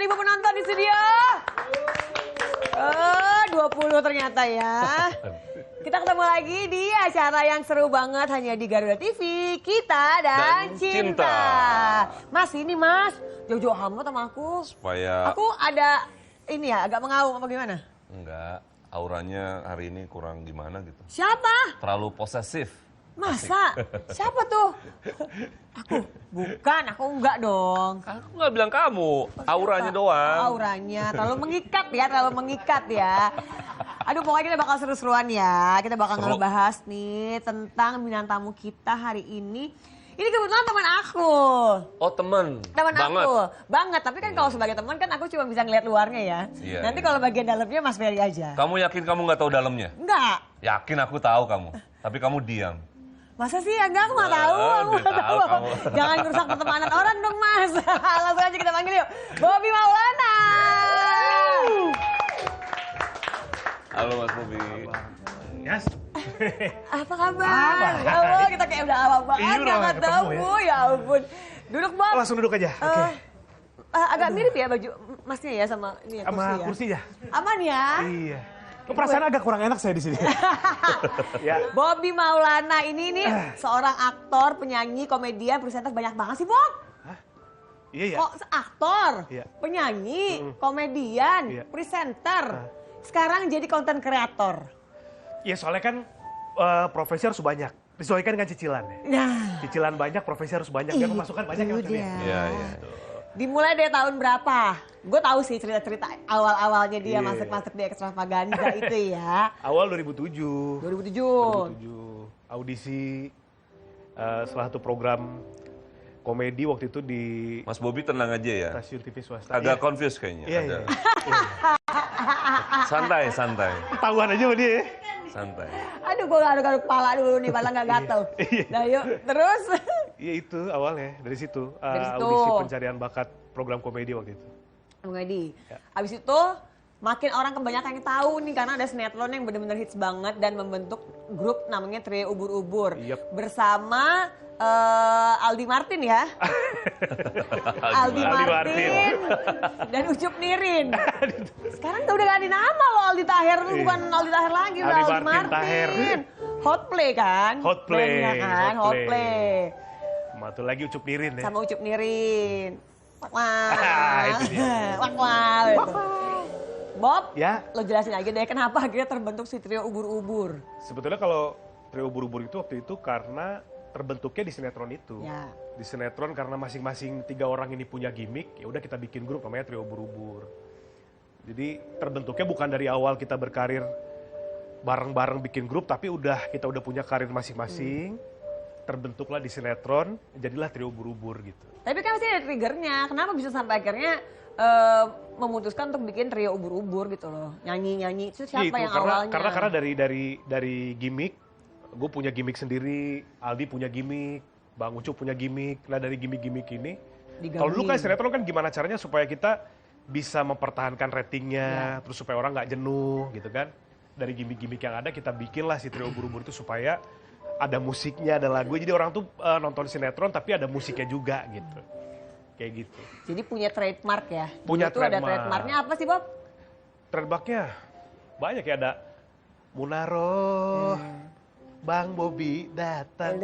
ribu penonton di studio. 20 ternyata ya. Kita ketemu lagi di acara yang seru banget hanya di Garuda TV. Kita dan Cinta. Mas, ini Mas, jauh-jauh amat sama aku. Supaya... Aku ada ini ya, agak mengaum apa gimana? Enggak, auranya hari ini kurang gimana gitu. Siapa? Terlalu posesif. Masa? Siapa tuh? Aku? Bukan, aku enggak dong. Aku nggak bilang kamu, auranya doang. Auranya, terlalu mengikat ya. Aduh, pokoknya kita bakal seru-seruan ya. Kita bakal ngebahas nih tentang bintang tamu kita hari ini. Ini kebetulan teman aku. Oh, teman banget. Aku. Banget, tapi kan kalau sebagai teman kan aku cuma bisa ngeliat luarnya ya. Iya, Nanti iya. kalau bagian dalamnya Mas Ferry aja. Kamu yakin kamu nggak tahu dalamnya? Enggak. Yakin aku tahu kamu, tapi kamu diam. Masa sih? Enggak, aku nggak tahu. Aku nggak tahu. Kamu. Jangan merusak pertemanan orang dong, Mas. Langsung aja kita panggil yuk. Bobby Maulana. Halo Mas Bobi. Yes. Apa kabar? Ya Allah, kita kayak udah lama banget Iya, udah nggak ketemu ketemu. Ya ampun. Duduk, Bob. Langsung duduk aja. Oke. Agak mirip ya baju Masnya ya sama ini ya, Sama kursi ya. kursinya. Aman ya? Iya. Perasaan agak kurang enak saya di sini. Ya. Bobby Maulana ini nih seorang aktor, penyanyi, komedian, presenter banyak banget sih, Bob. Iya ya. Kok aktor, Iya. penyanyi, komedian, Iya. presenter. Sekarang jadi konten kreator. Iya soalnya kan profesi harus banyak. Disesuaikan dengan cicilan ya. Nah, Cicilan banyak, profesi harus banyak. Biar pemasukan banyak ya. itu Mas Ferry. dia. Iya, iya. Dimulai dari tahun berapa? Gue tahu sih cerita-cerita awal-awalnya dia Iya. masuk-masuk di Extravaganza itu ya. Awal 2007. 2007. 2007. Audisi salah satu program komedi waktu itu di Mas Bobi tenang aja ya. stasiun TV swasta. Agak Iya. confused kayaknya. Iya, Ada. iya. Santai, santai, Tahuan aja sama dia ya. santai. Aduh, gue garuk-garuk kepala dulu nih, malah nggak gatel. Iya. Nah yuk, terus. Iya itu awalnya dari situ. Dari situ. Audisi pencarian bakat program komedi waktu itu. Komedi. Ya. Abis itu makin orang kebanyakan yang tahu nih karena ada sinetron yang benar-benar hits banget dan membentuk grup namanya Trio Ubur-Ubur. Yep. Bersama Aldi Martin ya. Aldi Martin dan Ucup Nirin. Sekarang udah ganti nama loh, Aldi Taher, bukan Aldi Taher lagi, udah Aldi Aldi Martin Martin. Taher. Hot Play kan? Hot Play, Bandnya kan, Hot Hot Play. Play. Satu lagi Ucup Nirin ya. Sama Ucup Nirin. Wah, Itu dia. wah. Bob, Ya, lo jelasin aja deh kenapa akhirnya terbentuk si Trio Ubur-Ubur. sebetulnya kalau Trio Ubur-Ubur itu waktu itu karena terbentuknya di sinetron itu. Ya. Di sinetron karena masing-masing 3 orang ini punya gimmick, ya udah kita bikin grup namanya Trio Ubur-Ubur. Jadi terbentuknya bukan dari awal kita berkarir bareng-bareng bikin grup, tapi kita udah punya karir masing-masing. Terbentuklah di sinetron, jadilah Trio Ubur-Ubur gitu. Tapi kan pasti ada triggernya. Kenapa bisa sampai akhirnya memutuskan untuk bikin Trio Ubur-Ubur gitu loh. Nyanyi-nyanyi. Itu siapa Gitu, yang awalnya? karena dari gimmick, gue punya gimmick sendiri, Aldi punya gimmick, Bang Ucup punya gimmick. Nah dari gimmick-gimmick ini, kalau dulu kan sinetron kan gimana caranya supaya kita bisa mempertahankan ratingnya, terus supaya orang nggak jenuh gitu kan. Dari gimmick-gimmick yang ada kita bikinlah si Trio Ubur-Ubur itu supaya ada musiknya, ada lagu. Jadi orang tuh nonton sinetron tapi ada musiknya juga gitu. Kayak gitu. Jadi punya trademark ya? Punya Itu ada trademark. trademarknya apa sih Bob? Trademarknya banyak ya, ada Munaro, Bang Bobi datang,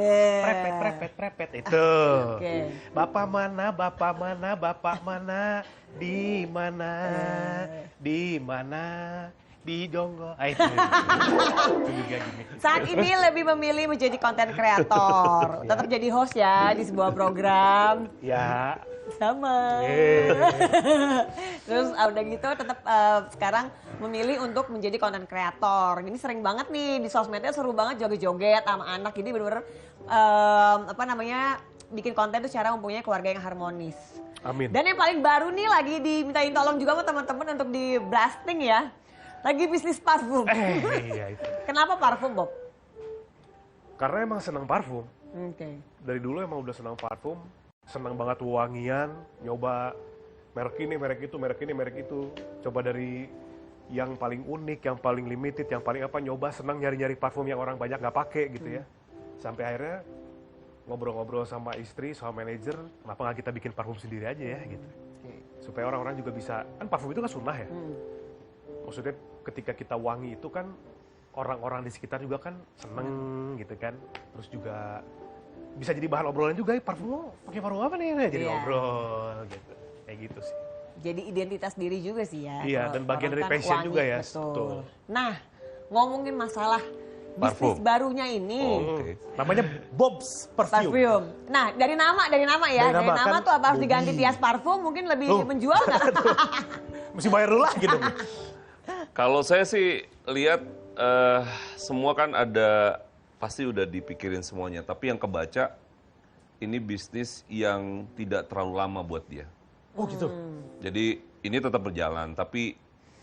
prepet itu. Oke. Bapak mana, bapak mana, bapak mana, di mana, di mana, di Jonggo. Itu juga gini. Saat ini lebih memilih menjadi konten kreator. Tetap jadi host ya di sebuah program. Ya. Sama. Terus udah gitu tetap sekarang memilih untuk menjadi konten kreator. Ini sering banget nih di sosmednya, seru banget joget-joget sama anak. Jadi bener-bener bikin konten tuh secara mempunyai keluarga yang harmonis. Amin. Dan yang paling baru nih lagi dimintain tolong juga sama teman-teman untuk di blasting ya. Lagi bisnis parfum. Iya itu. Kenapa parfum, Bob? Karena emang senang parfum. Oke. Dari dulu emang udah senang parfum, senang banget wangian, nyoba merek ini, merek itu, merek ini, merek itu. Coba dari yang paling unik, yang paling limited, yang paling apa, nyoba senang nyari-nyari parfum yang orang banyak nggak pakai gitu ya. Sampai akhirnya ngobrol-ngobrol sama istri, sama manajer, kenapa nggak kita bikin parfum sendiri aja ya gitu. supaya orang-orang juga bisa, kan parfum itu kan sunnah ya. Maksudnya ketika kita wangi itu kan orang-orang di sekitar juga kan seneng gitu kan. Terus juga bisa jadi bahan obrolan juga, parfum lo pakai parfum apa nih? Jadi ngobrol gitu. Kayak gitu sih. Jadi identitas diri juga sih ya. Iya, dan bagian dari passion juga ya. Betul. Nah, ngomongin masalah Parfum. bisnis barunya ini. Oke. Namanya Bob's Perfume. Parfum. Nah, dari nama ya. Dari nama kan tuh apa harus Bobby. diganti Tias Parfum mungkin lebih menjual nggak? Mesti bayar dulu lagi dong. Kalau saya sih lihat semua kan ada, pasti udah dipikirin semuanya. Tapi yang kebaca, ini bisnis yang tidak terlalu lama buat dia. Oh gitu? Jadi ini tetap berjalan, tapi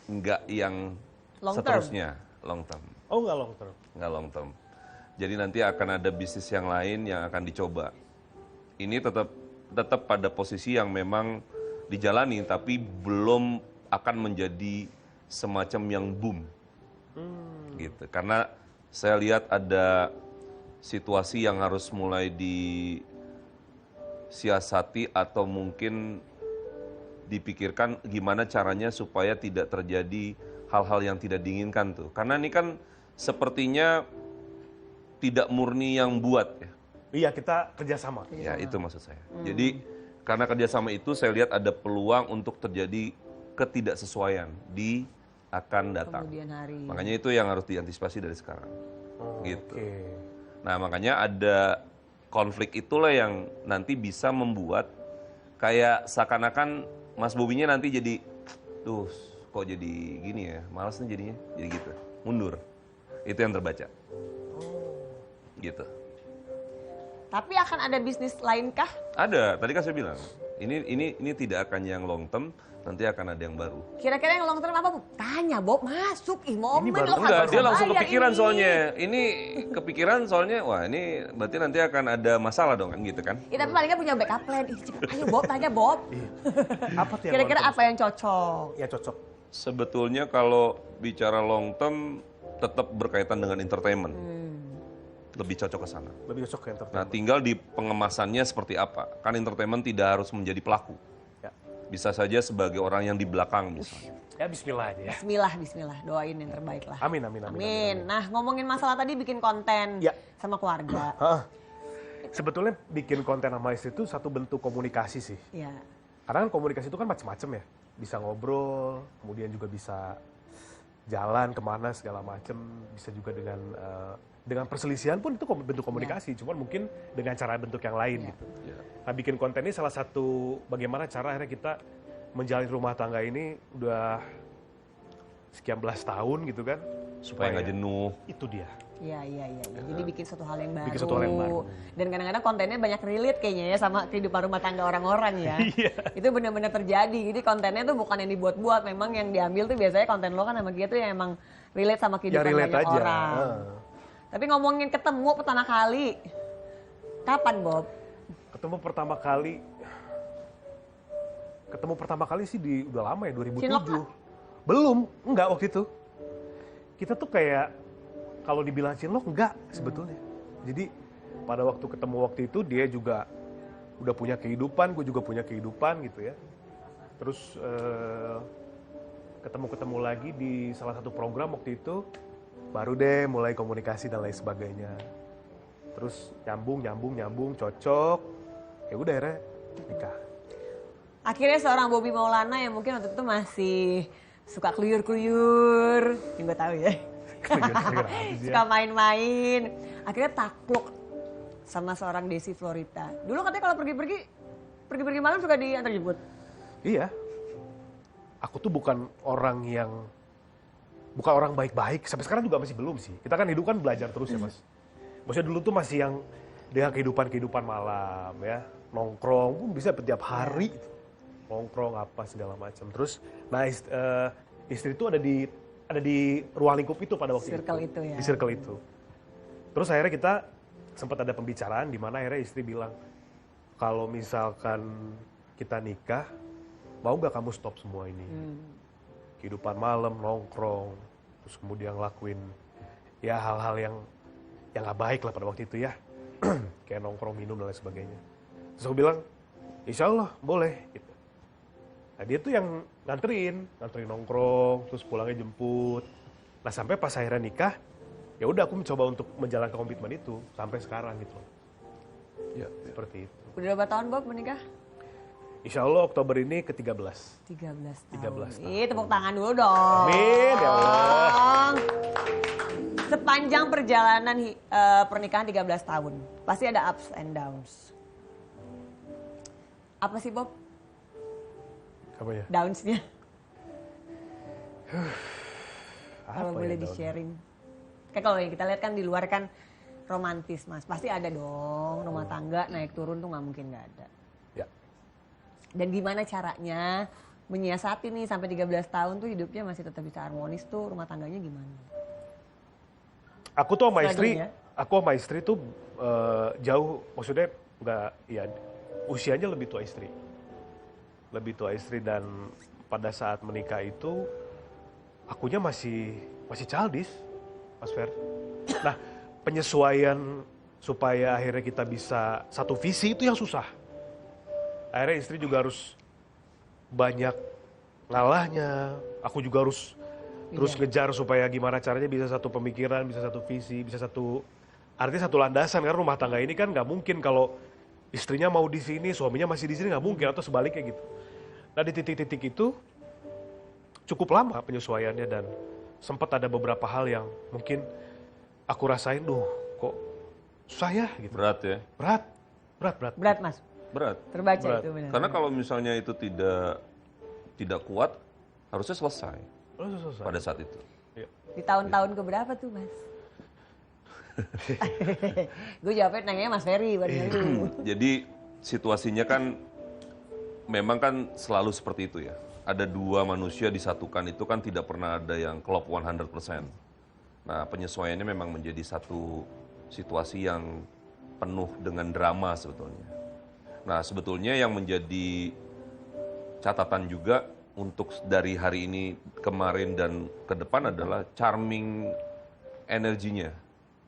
nggak yang Long term. seterusnya. Long term. Oh nggak long term? Nggak long term. Jadi nanti akan ada bisnis yang lain yang akan dicoba. Ini tetap pada posisi yang memang dijalani, tapi belum akan menjadi semacam yang boom. Gitu. Karena saya lihat ada situasi yang harus mulai disiasati atau mungkin dipikirkan gimana caranya supaya tidak terjadi hal-hal yang tidak diinginkan tuh. Karena ini kan sepertinya tidak murni yang buat ya. Iya, kita kerjasama. Ya itu maksud saya. Jadi karena kerjasama itu saya lihat ada peluang untuk terjadi ketidaksesuaian di akan datang. Kemudian hari. Makanya itu yang harus diantisipasi dari sekarang. Oh, Gitu. Oke. Nah makanya ada konflik itulah yang nanti bisa membuat kayak seakan-akan Mas Bobinya nanti jadi, tuh kok jadi gini ya, malas nih jadinya, jadi gitu, mundur. Itu yang terbaca. Gitu. Tapi akan ada bisnis lainkah? Ada, tadi kan saya bilang, ini tidak akan yang long term, nanti akan ada yang baru. Kira-kira yang long term apa, Bu? Tanya, Bob, masuk. Ih, momen baru- lo Enggak, harus dia langsung bayar kepikiran ini. soalnya. Ini kepikiran soalnya, wah ini berarti nanti akan ada masalah dong kan gitu kan. Ya, tapi paling nggak punya backup plan. Ih, cepet, ayo Bob, tanya Bob. Apa tuh yang Kira-kira long term? apa yang cocok? Ya cocok. Sebetulnya kalau bicara long term tetap berkaitan dengan entertainment. Lebih cocok ke sana. Lebih cocok ke Nah, entertainment. tinggal di pengemasannya seperti apa. Kan entertainment tidak harus menjadi pelaku. Ya. Bisa saja sebagai orang yang di belakang misalnya. Ya bismillah aja ya. Bismillah. Doain yang terbaik lah. Amin, amin, amin. Amin. Nah, ngomongin masalah tadi bikin konten Ya. sama keluarga. Hah. Sebetulnya bikin konten sama istri itu satu bentuk komunikasi sih. Ya. Karena kan komunikasi itu kan macam-macam ya. Bisa ngobrol, kemudian juga bisa jalan kemana segala macam. Bisa juga dengan perselisihan pun itu bentuk komunikasi. Cuman mungkin dengan cara bentuk yang lain gitu. Ya. Nah bikin konten ini salah satu bagaimana cara akhirnya kita menjalin rumah tangga ini udah sekian belas tahun gitu kan. Supaya nggak jenuh. Itu dia. Iya. Jadi bikin suatu hal yang baru. Bikin suatu hal yang baru. Dan kadang-kadang kontennya banyak relate kayaknya ya sama kehidupan rumah tangga orang-orang ya. Iya. Itu benar-benar terjadi. Jadi kontennya tuh bukan yang dibuat-buat. Memang yang diambil tuh biasanya konten lo kan sama dia tuh yang emang relate sama kehidupan relate banyak aja. orang. Tapi ngomongin ketemu pertama kali, kapan Bob? Ketemu pertama kali sih udah lama ya, 2007. Cinlok nggak? Belum, enggak waktu itu. Kita tuh kayak, kalau dibilang cinlok, enggak sebetulnya. Jadi pada waktu ketemu waktu itu, dia juga udah punya kehidupan, gue juga punya kehidupan gitu ya. Terus ketemu-ketemu lagi di salah satu program waktu itu, baru deh mulai komunikasi dan lain sebagainya. Terus nyambung, cocok. Ya udah akhirnya nikah. Akhirnya seorang Bobby Maulana yang mungkin waktu itu masih suka keluyur-keluyur, yang gue tahu ya. Suka main-main. Akhirnya takluk sama seorang Desi Florita. Dulu katanya kalau pergi-pergi malam suka diantar jemput. Iya. Aku tuh bukan orang baik-baik. Sampai sekarang juga masih belum sih. Kita kan hidup kan belajar terus ya Mas. Maksudnya dulu tuh masih yang dengan kehidupan malam ya. Nongkrong pun bisa setiap hari. Nongkrong apa segala macam. Terus nah istri itu ada di ruang lingkup itu pada waktu Circle itu ya. Di circle itu. Terus akhirnya kita sempat ada pembicaraan di mana akhirnya istri bilang, kalau misalkan kita nikah, mau gak kamu stop semua ini? Kehidupan malam, nongkrong, terus kemudian ngelakuin ya hal-hal yang gak baik lah pada waktu itu ya. Kayak nongkrong, minum dan lain sebagainya. Terus aku bilang, insya Allah boleh. Gitu. Nah dia tuh yang nganterin nongkrong, terus pulangnya jemput. Nah sampai pas akhirnya nikah, ya udah aku mencoba untuk menjalankan komitmen itu sampai sekarang gitu. Ya, seperti itu. Udah berapa tahun Bob menikah? Insya Allah Oktober ini ke-13. 13 tahun. Ih, tepuk tangan dulu dong. Amin, ya Allah. Sepanjang perjalanan pernikahan 13 tahun, pasti ada ups and downs. Apa sih Bob? Apa ya? Downs-nya? Kalau Apa boleh ya di-sharing. Kayak kalau yang kita lihat kan di luar kan romantis Mas. Pasti ada dong rumah tangga naik turun tuh nggak mungkin nggak ada. Ya. Dan gimana caranya menyiasati nih sampai 13 tahun tuh hidupnya masih tetap bisa harmonis tuh rumah tangganya gimana? Aku tuh sama istri, Ya? aku sama istri tuh jauh, maksudnya nggak, ya usianya lebih tua istri. Lebih tua istri dan pada saat menikah itu akunya masih childish, Mas Fer. Nah, penyesuaian supaya akhirnya kita bisa satu visi itu yang susah. Akhirnya istri juga harus banyak ngalahnya, aku juga harus terus ngejar supaya gimana caranya bisa satu pemikiran, bisa satu visi, bisa artinya satu landasan. Karena rumah tangga ini kan nggak mungkin kalau istrinya mau di sini, suaminya masih di sini, nggak mungkin, atau sebaliknya gitu. Nah di titik-titik itu cukup lama penyesuaiannya dan sempat ada beberapa hal yang mungkin aku rasain, kok susah ya gitu. Berat ya? Berat. Berat Mas? Berat. Terbaca Berat. itu benar. Karena kalau misalnya itu tidak kuat, harusnya selesai Susah. pada saat itu. Iya. Di tahun-tahun keberapa tuh Mas? Gue jawabnya nanya Mas Ferry. Jadi situasinya kan memang kan selalu seperti itu ya. Ada dua manusia disatukan itu kan tidak pernah ada yang klop 100%. Nah penyesuaiannya memang menjadi satu situasi yang penuh dengan drama sebetulnya. Nah sebetulnya yang menjadi catatan juga untuk dari hari ini, kemarin, dan ke depan adalah charming energinya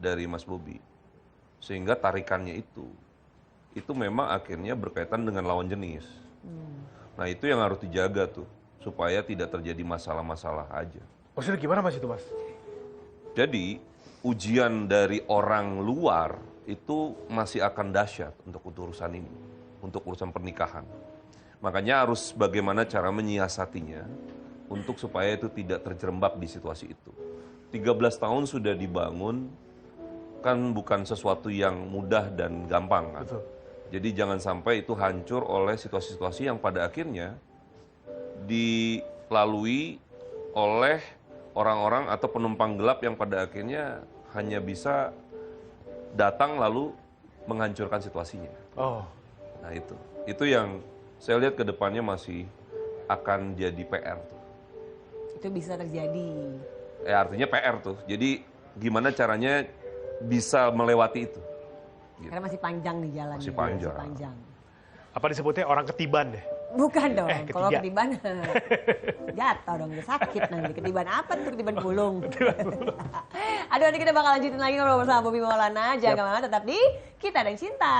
dari Mas Bobi. Sehingga tarikannya itu memang akhirnya berkaitan dengan lawan jenis. Nah itu yang harus dijaga tuh, supaya tidak terjadi masalah-masalah aja. Maksudnya gimana Mas itu Mas? Jadi ujian dari orang luar itu masih akan dahsyat untuk urusan ini, untuk urusan pernikahan. Makanya harus bagaimana cara menyiasatinya untuk supaya itu tidak terjerembab di situasi itu. 13 tahun sudah dibangun, kan bukan sesuatu yang mudah dan gampang kan. Betul. Jadi jangan sampai itu hancur oleh situasi-situasi yang pada akhirnya dilalui oleh orang-orang atau penumpang gelap yang pada akhirnya hanya bisa datang lalu menghancurkan situasinya. Oh. Nah itu yang saya lihat ke depannya masih akan jadi PR tuh. Itu bisa terjadi. Artinya PR tuh. Jadi gimana caranya bisa melewati itu. Gitu. Karena masih panjang nih jalannya. Masih panjang. Masih panjang. Apa disebutnya orang ketiban deh? Bukan dong, kalau ketiga. ketiban jatuh dong, sakit nanti. Ketiban apa tuh? Ketiban pulung. Aduh, nanti kita bakal lanjutin lagi ngobrol bersama Bobi Maulana. Jangan kemana-mana, tetap di Kita dan Cinta.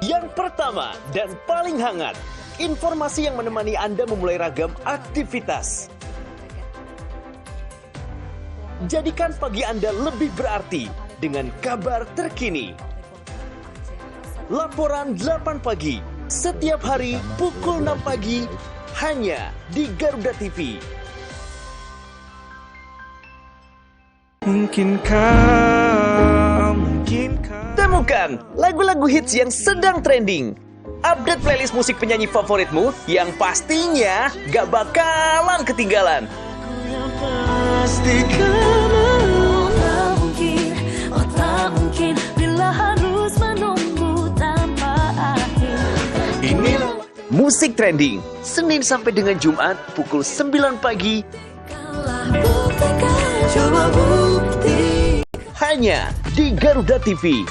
Yang pertama dan paling hangat, informasi yang menemani Anda memulai ragam aktivitas. Jadikan pagi Anda lebih berarti dengan kabar terkini. Laporan 8 pagi, setiap hari pukul 6 pagi, hanya di Garuda TV. Temukan lagu-lagu hits yang sedang trending. Update playlist musik penyanyi favoritmu yang pastinya gak bakalan ketinggalan. Inilah Musik Trending, Senin sampai dengan Jumat pukul 9 pagi. hanya di Garuda TV.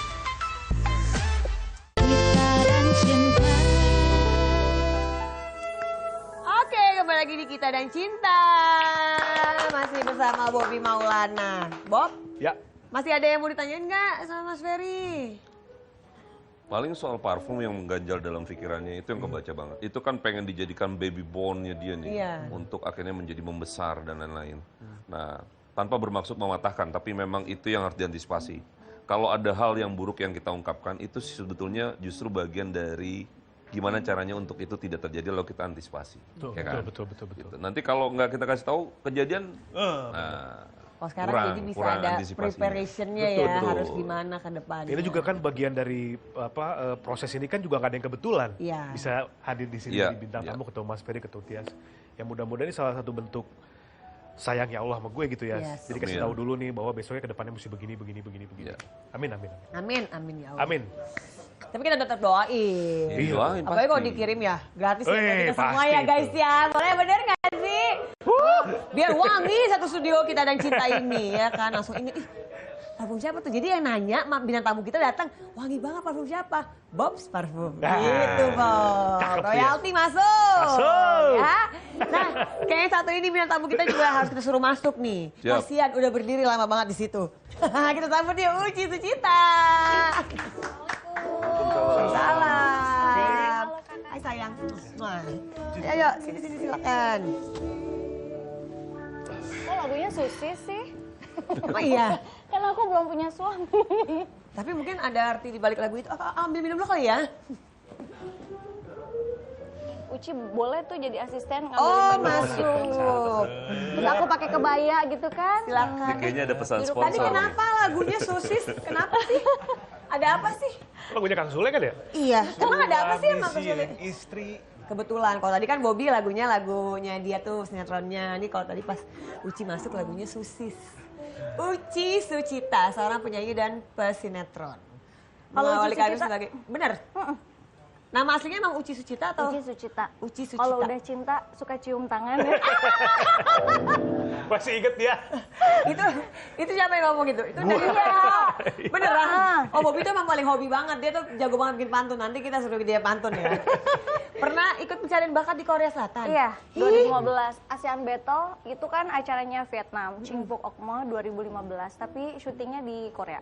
Oke, kembali lagi di Kita dan Cinta. Masih bersama Bobby Maulana. Bob, Ya. masih ada yang mau ditanyain nggak sama Mas Ferry? Paling soal parfum yang mengganjal dalam pikirannya itu yang kebaca banget. Itu kan pengen dijadikan baby bone-nya dia nih. Iya. Untuk akhirnya menjadi membesar dan lain-lain. Nah, tanpa bermaksud mematahkan, tapi memang itu yang harus diantisipasi. Kalau ada hal yang buruk yang kita ungkapkan, itu sebetulnya justru bagian dari gimana caranya untuk itu tidak terjadi lalu kita antisipasi. Betul, Ya kan? betul. Gitu. Nanti kalau nggak kita kasih tahu kejadian, nah, Oh sekarang kurang- jadi bisa kurang ada antisipasinya. preparationnya Betul, ya, betul. harus gimana ke depan. Ini juga kan bagian dari proses ini kan juga nggak ada yang kebetulan. Iya. Bisa hadir di sini Iya, di bintang iya. tamu ketemu Mas Ferry, ketemu Tias. Yang mudah-mudahan ini salah satu bentuk sayangnya Allah sama gue gitu ya. Yes. Jadi kasih Amin. tahu dulu nih bahwa besoknya ke depannya mesti begini. Iya. Amin, amin. Amin, amin ya Allah. Amin. Tapi kita tetap doain. Iya, doain Apalagi kalau pasti. dikirim ya, gratis ya buat kita semua pasti ya guys itu. ya. Boleh bener gak sih? Biar wangi satu studio Kita dan Cinta ini ya kan. Langsung inget, ih parfum siapa tuh? Jadi yang nanya, bintang tamu kita datang, wangi banget parfum siapa? Bob's Parfum. Nah, Gitu Bob. cakep tuh ya. Royalty masuk. Masuk. Ya. Nah, kayaknya satu ini bintang tamu kita juga harus kita suruh masuk nih. Siap. Kasian udah berdiri lama banget di situ. Kita sambut dia Uci Sucita. Salam. Hai sayang. Nah, ayo sini silakan. Kok lagunya Susi sih? Oh iya. Kan aku belum punya suami. Tapi mungkin ada arti di balik lagu itu. Ambil minum dulu kali ya. Uci boleh tuh jadi asisten Oh, ngambilin menu. masuk. Terus aku pakai kebaya gitu kan. Silakan. Ini kayaknya ada pesan Tadi sponsor. kenapa lagunya sosis? Kenapa sih? Ada apa sih? Lagunya Kang Sule kan ya? Iya. Emang ada apa sih sama Suami, Sulit? istri. Kebetulan, kalau tadi kan Bobby lagunya dia tuh sinetronnya. Ini kalau tadi pas Uci masuk lagunya Susis. Uci Sucita, seorang penyanyi dan pesinetron. Kalau Uci Mengawali karir Sucita? sebagai bener. Nama aslinya emang Uci Sucita atau? Uci Sucita. Uci Sucita. Kalau udah cinta suka cium tangan ya. Masih inget ya? itu siapa yang ngomong gitu? Itu dari beneran. Oh Bobby tuh emang paling hobi banget. Dia tuh jago banget bikin pantun. Nanti kita suruh dia pantun ya. Pernah ikut pencarian bakat di Korea Selatan? Iya, 2015 ASEAN Battle itu kan acaranya Vietnam, Chingfuk Okmo 2015, tapi syutingnya di Korea.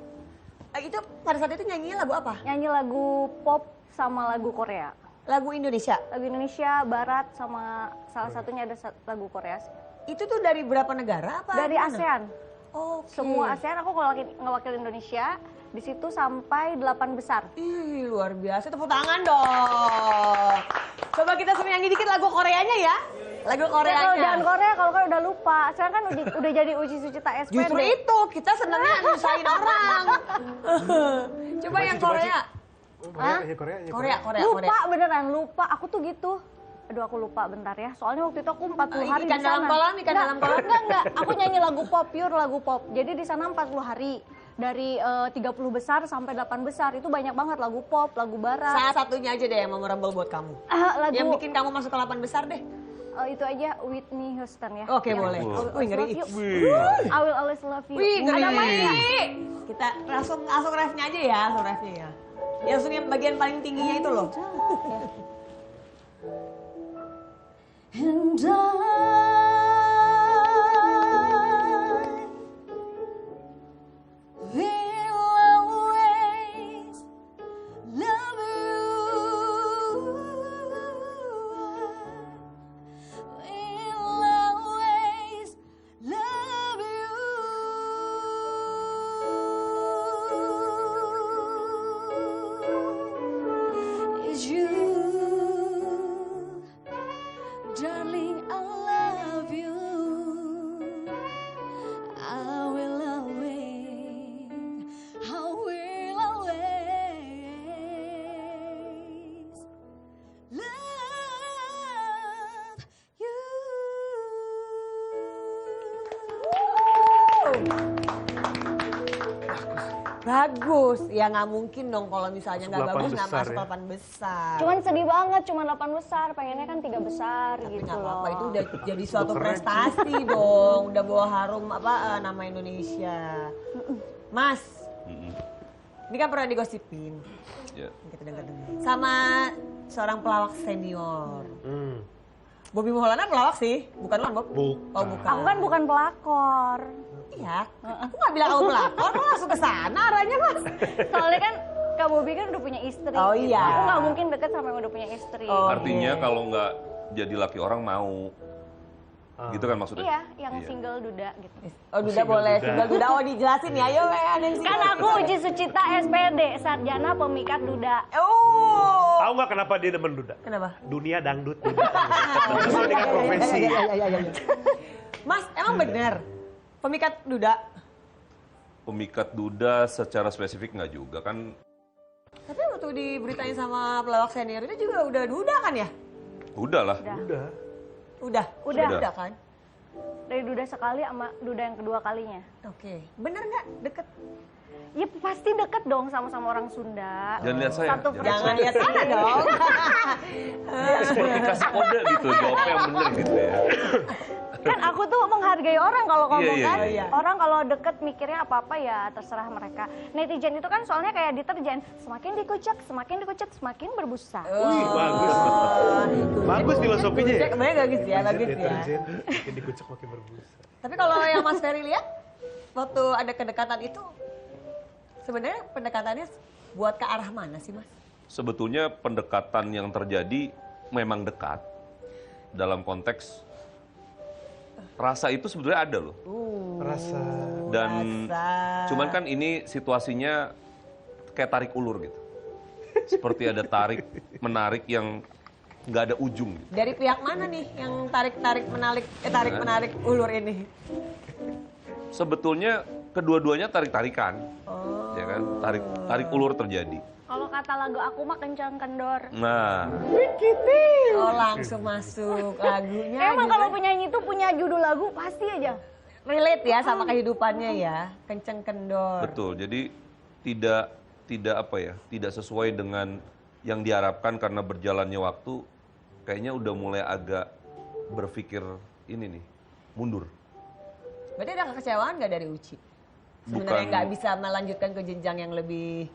Itu pada saat itu nyanyinya lagu apa? Nyanyi lagu pop sama lagu Korea. Lagu Indonesia. Lagu Indonesia, Barat, sama salah satunya ada lagu Korea. Itu tuh dari berapa negara apa? Dari gimana? ASEAN. Oke. Semua ASEAN aku ngewakil Indonesia. Di situ sampai 8 besar. Ih, luar biasa. Tepuk tangan dong. Coba kita suruh nyanyi dikit lagu Koreanya ya. Lagu Kalau Koreanya. jangan Korea, kalau kan udah lupa. Sekarang kan udah jadi Uci Sucita SPD. Justru itu, kita senangnya nyusahin orang. Coba yang Korea. Hah? Korea. Lupa beneran, lupa. Aku tuh gitu. Aduh aku lupa bentar ya. Soalnya waktu itu aku 40 hari Ikan di sana. dalam kolam, ikan dalam kolam. Enggak. Aku nyanyi lagu pop, pure lagu pop. Jadi di sana 40 hari. Dari 30 besar sampai 8 besar. Itu banyak banget lagu pop, lagu barat. Salah satunya aja deh yang memorable buat kamu. Lagu Yang bikin kamu masuk ke 8 besar deh. itu aja Whitney Houston ya. Oke, Yang boleh. Always Wih, ngeri. Love You. I will always love you. Wih, ngeri. Ada mic-nya. Kita langsung refnya aja ya, langsung refnya ya. Ya, langsung yang bagian paling tingginya itu loh. And I will always love you. I will always love you. It's you. Darling, I love you. I will always love you. Bagus, ya nggak mungkin dong kalau misalnya nggak Masuk 8 bagus nggak besar masuk ya. 8 besar. Cuman sedih banget, cuma 8 besar. Pengennya kan 3 besar Tapi gitu nggak loh. apa-apa, itu udah jadi suatu Keren. prestasi dong, udah bawa harum nama Indonesia. Mas, ini kan pernah digosipin. Ya. Kita dengar-dengar. Sama seorang pelawak senior. Bobby Maulana pelawak sih, bukan kan Bob? Bukan. Oh bukan. Aku kan bukan pelakor. Iya, aku nggak bilang kamu pelakor, kamu langsung ke sana arahnya Mas. Soalnya kan Kak Bobby kan udah punya istri. Oh, gitu. iya. Aku nggak mungkin deket sama yang udah punya istri. Oh. Artinya kalau nggak jadi laki orang mau. Gitu kan maksudnya? Iya, yang single duda gitu. Oh Duda Single boleh, Duda. single Duda, oh dijelasin ya, ayo ada yang single. Kan aku Uci Sucita SPD, sarjana pemikat duda. Oh, Tahu nggak kenapa dia demen duda? kenapa? Dunia dangdut. Sesuai dengan profesi. Iya. Mas, emang bener pemikat Duda? Pemikat duda secara spesifik nggak juga kan. Tapi waktu diberitain sama pelawak senior itu juga udah Duda kan ya? Udah lah. Udah. Udah Udah. kan? Dari duda sekali sama duda yang kedua kalinya. Oke, bener nggak deket? Ya pasti deket dong sama-sama orang Sunda. Jangan lihat saya. Satu Jangan lihat sana dong. Seperti kasih kode gitu, jawabnya yang bener gitu ya. Kan aku tuh menghargai orang kalau ngomong Iya, kan. iya. Orang kalau deket mikirnya apa-apa ya terserah mereka. Netizen itu kan soalnya kayak deterjen. Semakin dikucek, semakin berbusa. Wih, bagus. Bagus filosofinya ya. Sebenarnya bagus ya, bagus ya. Deterjen, makin dikucek makin berbusa. Tapi kalau yang Mas Ferry lihat, waktu ada kedekatan itu, sebenarnya pendekatannya buat ke arah mana sih Mas? Sebetulnya pendekatan yang terjadi memang dekat. Dalam konteks rasa itu sebetulnya ada loh. Rasa. Dan cuman kan ini situasinya kayak tarik ulur gitu. Seperti ada tarik menarik yang nggak ada ujung gitu. Dari pihak mana nih yang tarik menarik ulur ini? Sebetulnya kedua-duanya tarik-tarikan. Ya kan? Tarik ulur terjadi. Kalau kata lagu aku mah kencang kendor. Nah, Oh langsung masuk lagunya. Emang gitu. kalau penyanyi itu punya judul lagu pasti aja. Relate ya sama kehidupannya ya, kenceng kendor. betul. Jadi tidak apa ya, tidak sesuai dengan yang diharapkan karena berjalannya waktu. Kayaknya udah mulai agak berpikir ini nih, mundur. Berarti ada kekecewaan nggak dari Uci? Sebenarnya Bukan- nggak bisa melanjutkan ke jenjang yang lebih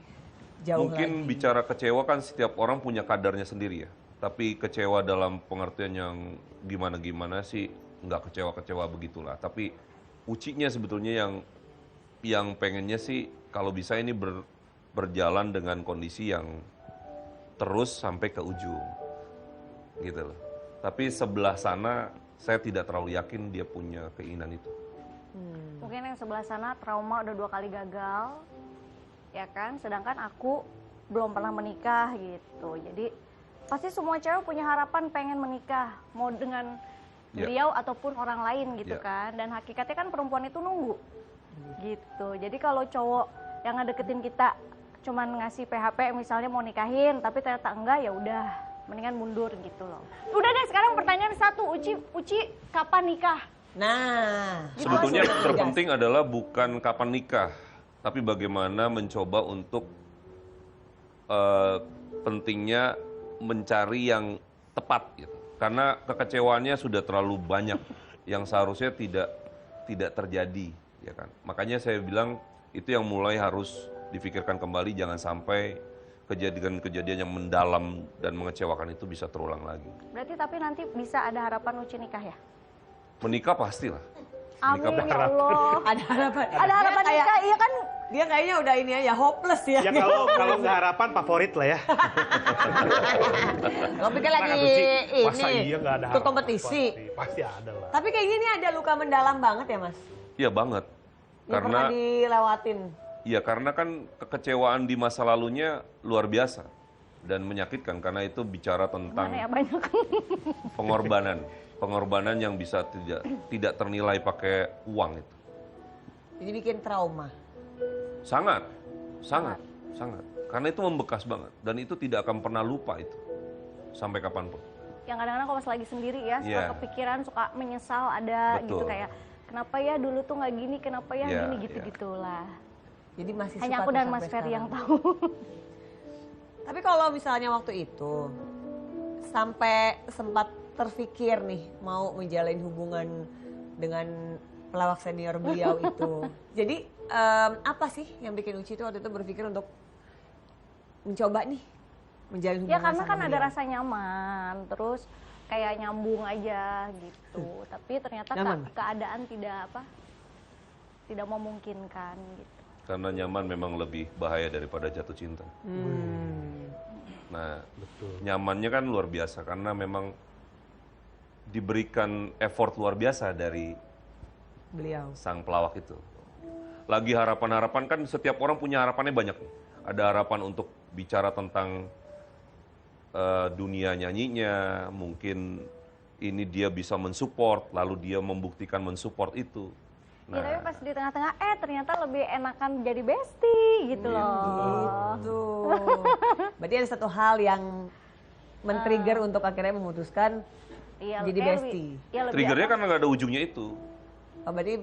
jauh Mungkin lagi. bicara kecewa kan setiap orang punya kadarnya sendiri ya. Tapi kecewa dalam pengertian yang gimana-gimana sih nggak kecewa-kecewa begitulah. Tapi Ucinya sebetulnya yang pengennya sih kalau bisa ini berjalan dengan kondisi yang terus sampai ke ujung. Gitu loh. Tapi sebelah sana saya tidak terlalu yakin dia punya keinginan itu. Mungkin yang sebelah sana trauma udah 2 kali gagal, ya kan? Sedangkan aku belum pernah menikah gitu. Jadi pasti semua cewek punya harapan pengen menikah, mau dengan Ya. beliau ataupun orang lain gitu Ya. kan. Dan hakikatnya kan perempuan itu nunggu gitu. Jadi kalau cowok yang ngedeketin kita cuman ngasih PHP misalnya mau nikahin, tapi ternyata enggak, ya udah mendingan mundur gitu loh. Udah deh, sekarang pertanyaan satu, Uci kapan nikah? Nah, Sebetulnya langsung terpenting adalah bukan kapan nikah, tapi bagaimana mencoba untuk pentingnya mencari yang tepat gitu. Karena kekecewaannya sudah terlalu banyak yang seharusnya tidak terjadi, ya kan. Makanya saya bilang itu yang mulai harus difikirkan kembali, jangan sampai kejadian-kejadian yang mendalam dan mengecewakan itu bisa terulang lagi. Berarti tapi nanti bisa ada harapan Uci nikah ya? Menikah pastilah. Amin Menikah ya Allah. ada harapan. Ada harapan Dia kayak- nikah, iya kan? Dia kayaknya udah ini aja hopeless ya. Ya kalau nggak harapan favorit lah ya. Lo pikir lagi Mana tuh, Ci? Masa ini iya nggak ada ikut harapan kompetisi. Pasti ada lah. Tapi kayaknya ini ada luka mendalam banget ya Mas. Iya banget. Yang pernah dilewatin. Iya, karena kan kekecewaan di masa lalunya luar biasa dan menyakitkan karena itu bicara tentang Mana ya banyak. pengorbanan yang bisa tidak ternilai pakai uang itu. Jadi bikin trauma. Sangat. Karena itu membekas banget dan itu tidak akan pernah lupa itu sampai kapanpun. Yang kadang-kadang kalau pas lagi sendiri ya, suka Iya. kepikiran, suka menyesal ada Betul. gitu kayak kenapa ya dulu tuh nggak gini, kenapa ya Iya, gini iya. gitu-gitulah. Jadi masih Hanya suka aku tuh dan sampai Mas Ferry yang sekarang. tahu. Tapi kalau misalnya waktu itu sampai sempat terfikir nih mau menjalin hubungan dengan pelawak senior beliau itu. Jadi apa sih yang bikin Uci itu waktu itu berpikir untuk mencoba nih menjalin hubungan Ya karena sama kan ada beliau? rasa nyaman, terus kayak nyambung aja gitu. Tapi ternyata Nyaman? keadaan tidak memungkinkan gitu. Karena nyaman memang lebih bahaya daripada jatuh cinta. Nah, nyamannya kan luar biasa karena memang diberikan effort luar biasa dari Beliau. sang pelawak itu. Lagi harapan-harapan kan setiap orang punya harapannya banyak nih. Ada harapan untuk bicara tentang dunia nyanyinya, mungkin ini dia bisa mensupport, lalu dia membuktikan mensupport itu. Ya tapi pas di tengah-tengah, ternyata lebih enakan jadi bestie gitu loh. Gitu. Berarti ada satu hal yang men-trigger untuk akhirnya memutuskan Iya, jadi kayak bestie. lebih Triggernya apa, karena nggak ada ujungnya itu. Oh, berarti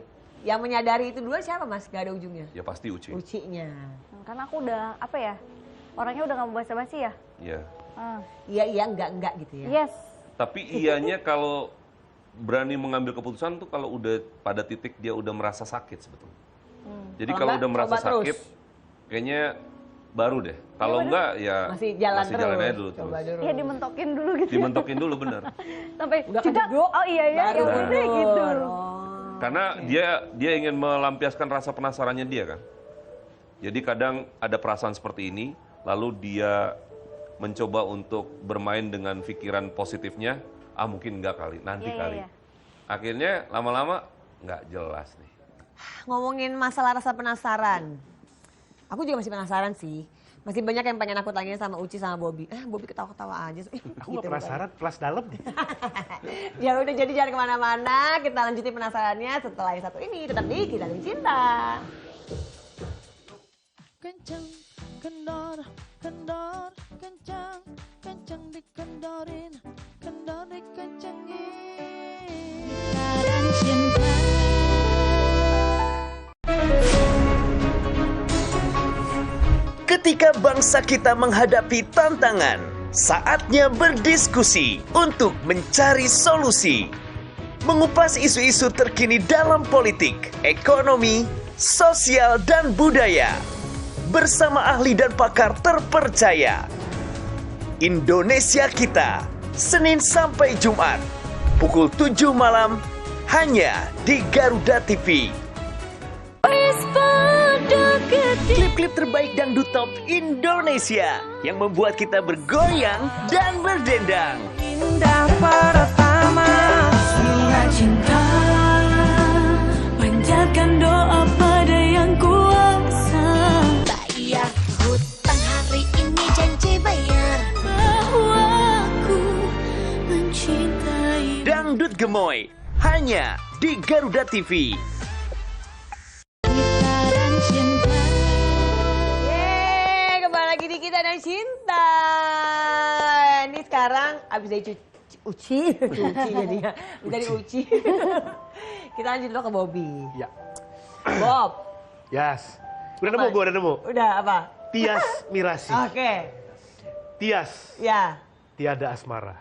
yang menyadari itu dulu siapa Mas? Gak ada ujungnya? Ya pasti Uci. Ucinya. karena aku udah orangnya udah gak mau basa-basi ya. Iya. Iya, enggak gitu ya. Yes. Tapi ianya kalau berani mengambil keputusan tuh kalau udah pada titik dia udah merasa sakit sebetulnya. Jadi Kalau kalau enggak, udah merasa coba terus. sakit, kayaknya baru deh. Kalau enggak ya Masih jalan terus. jalan aja dulu Coba terus. dulu. Iya dimentokin dulu gitu. Dimentokin dulu bener. Sampai Udah cinta. kejeduk, Oh iya ya, baru ya udah gitu. Oh. Karena dia ingin melampiaskan rasa penasarannya dia kan. Jadi kadang ada perasaan seperti ini, lalu dia mencoba untuk bermain dengan pikiran positifnya, mungkin enggak kali, nanti Iya, kali. iya. Akhirnya lama-lama nggak jelas nih. Ngomongin masalah rasa penasaran. Aku juga masih penasaran sih. Masih banyak yang pengen aku tanyain sama Uci sama Bobby. Bobby ketawa-ketawa aja. Aku nggak penasaran, plus dalam. Ya udah, jadi jangan kemana-mana. Kita lanjutin penasarannya setelah yang satu ini. Tetap di Kita dan Cinta. Kencang, kendor, kendor, kencang, kencang dikendorin, kendor dikencengin. Dan cinta. Ketika bangsa kita menghadapi tantangan, saatnya berdiskusi untuk mencari solusi. Mengupas isu-isu terkini dalam politik, ekonomi, sosial, dan budaya. Bersama ahli dan pakar terpercaya. Indonesia Kita, Senin sampai Jumat, pukul 7 malam, hanya di Garuda TV. Klip-klip terbaik dangdut top Indonesia yang membuat kita bergoyang dan berdendang. Indah pertama, bunga cinta, panjatkan doa pada yang kuasa. Bayar hutang hari ini, janji bayar. Bahwa aku mencintai. Dangdut Gemoy, hanya di Garuda TV. Kita dan cinta. Yeay, kembali lagi di Kita dan Cinta. Ini sekarang abis dari Uci jadinya. Abis dari Uci. Kita lanjut dulu ke Bobby. Ya. Bob, Yes. Udah nemu. udah apa? Tias Mirasi. Oke, Tias, ya. tiada asmara.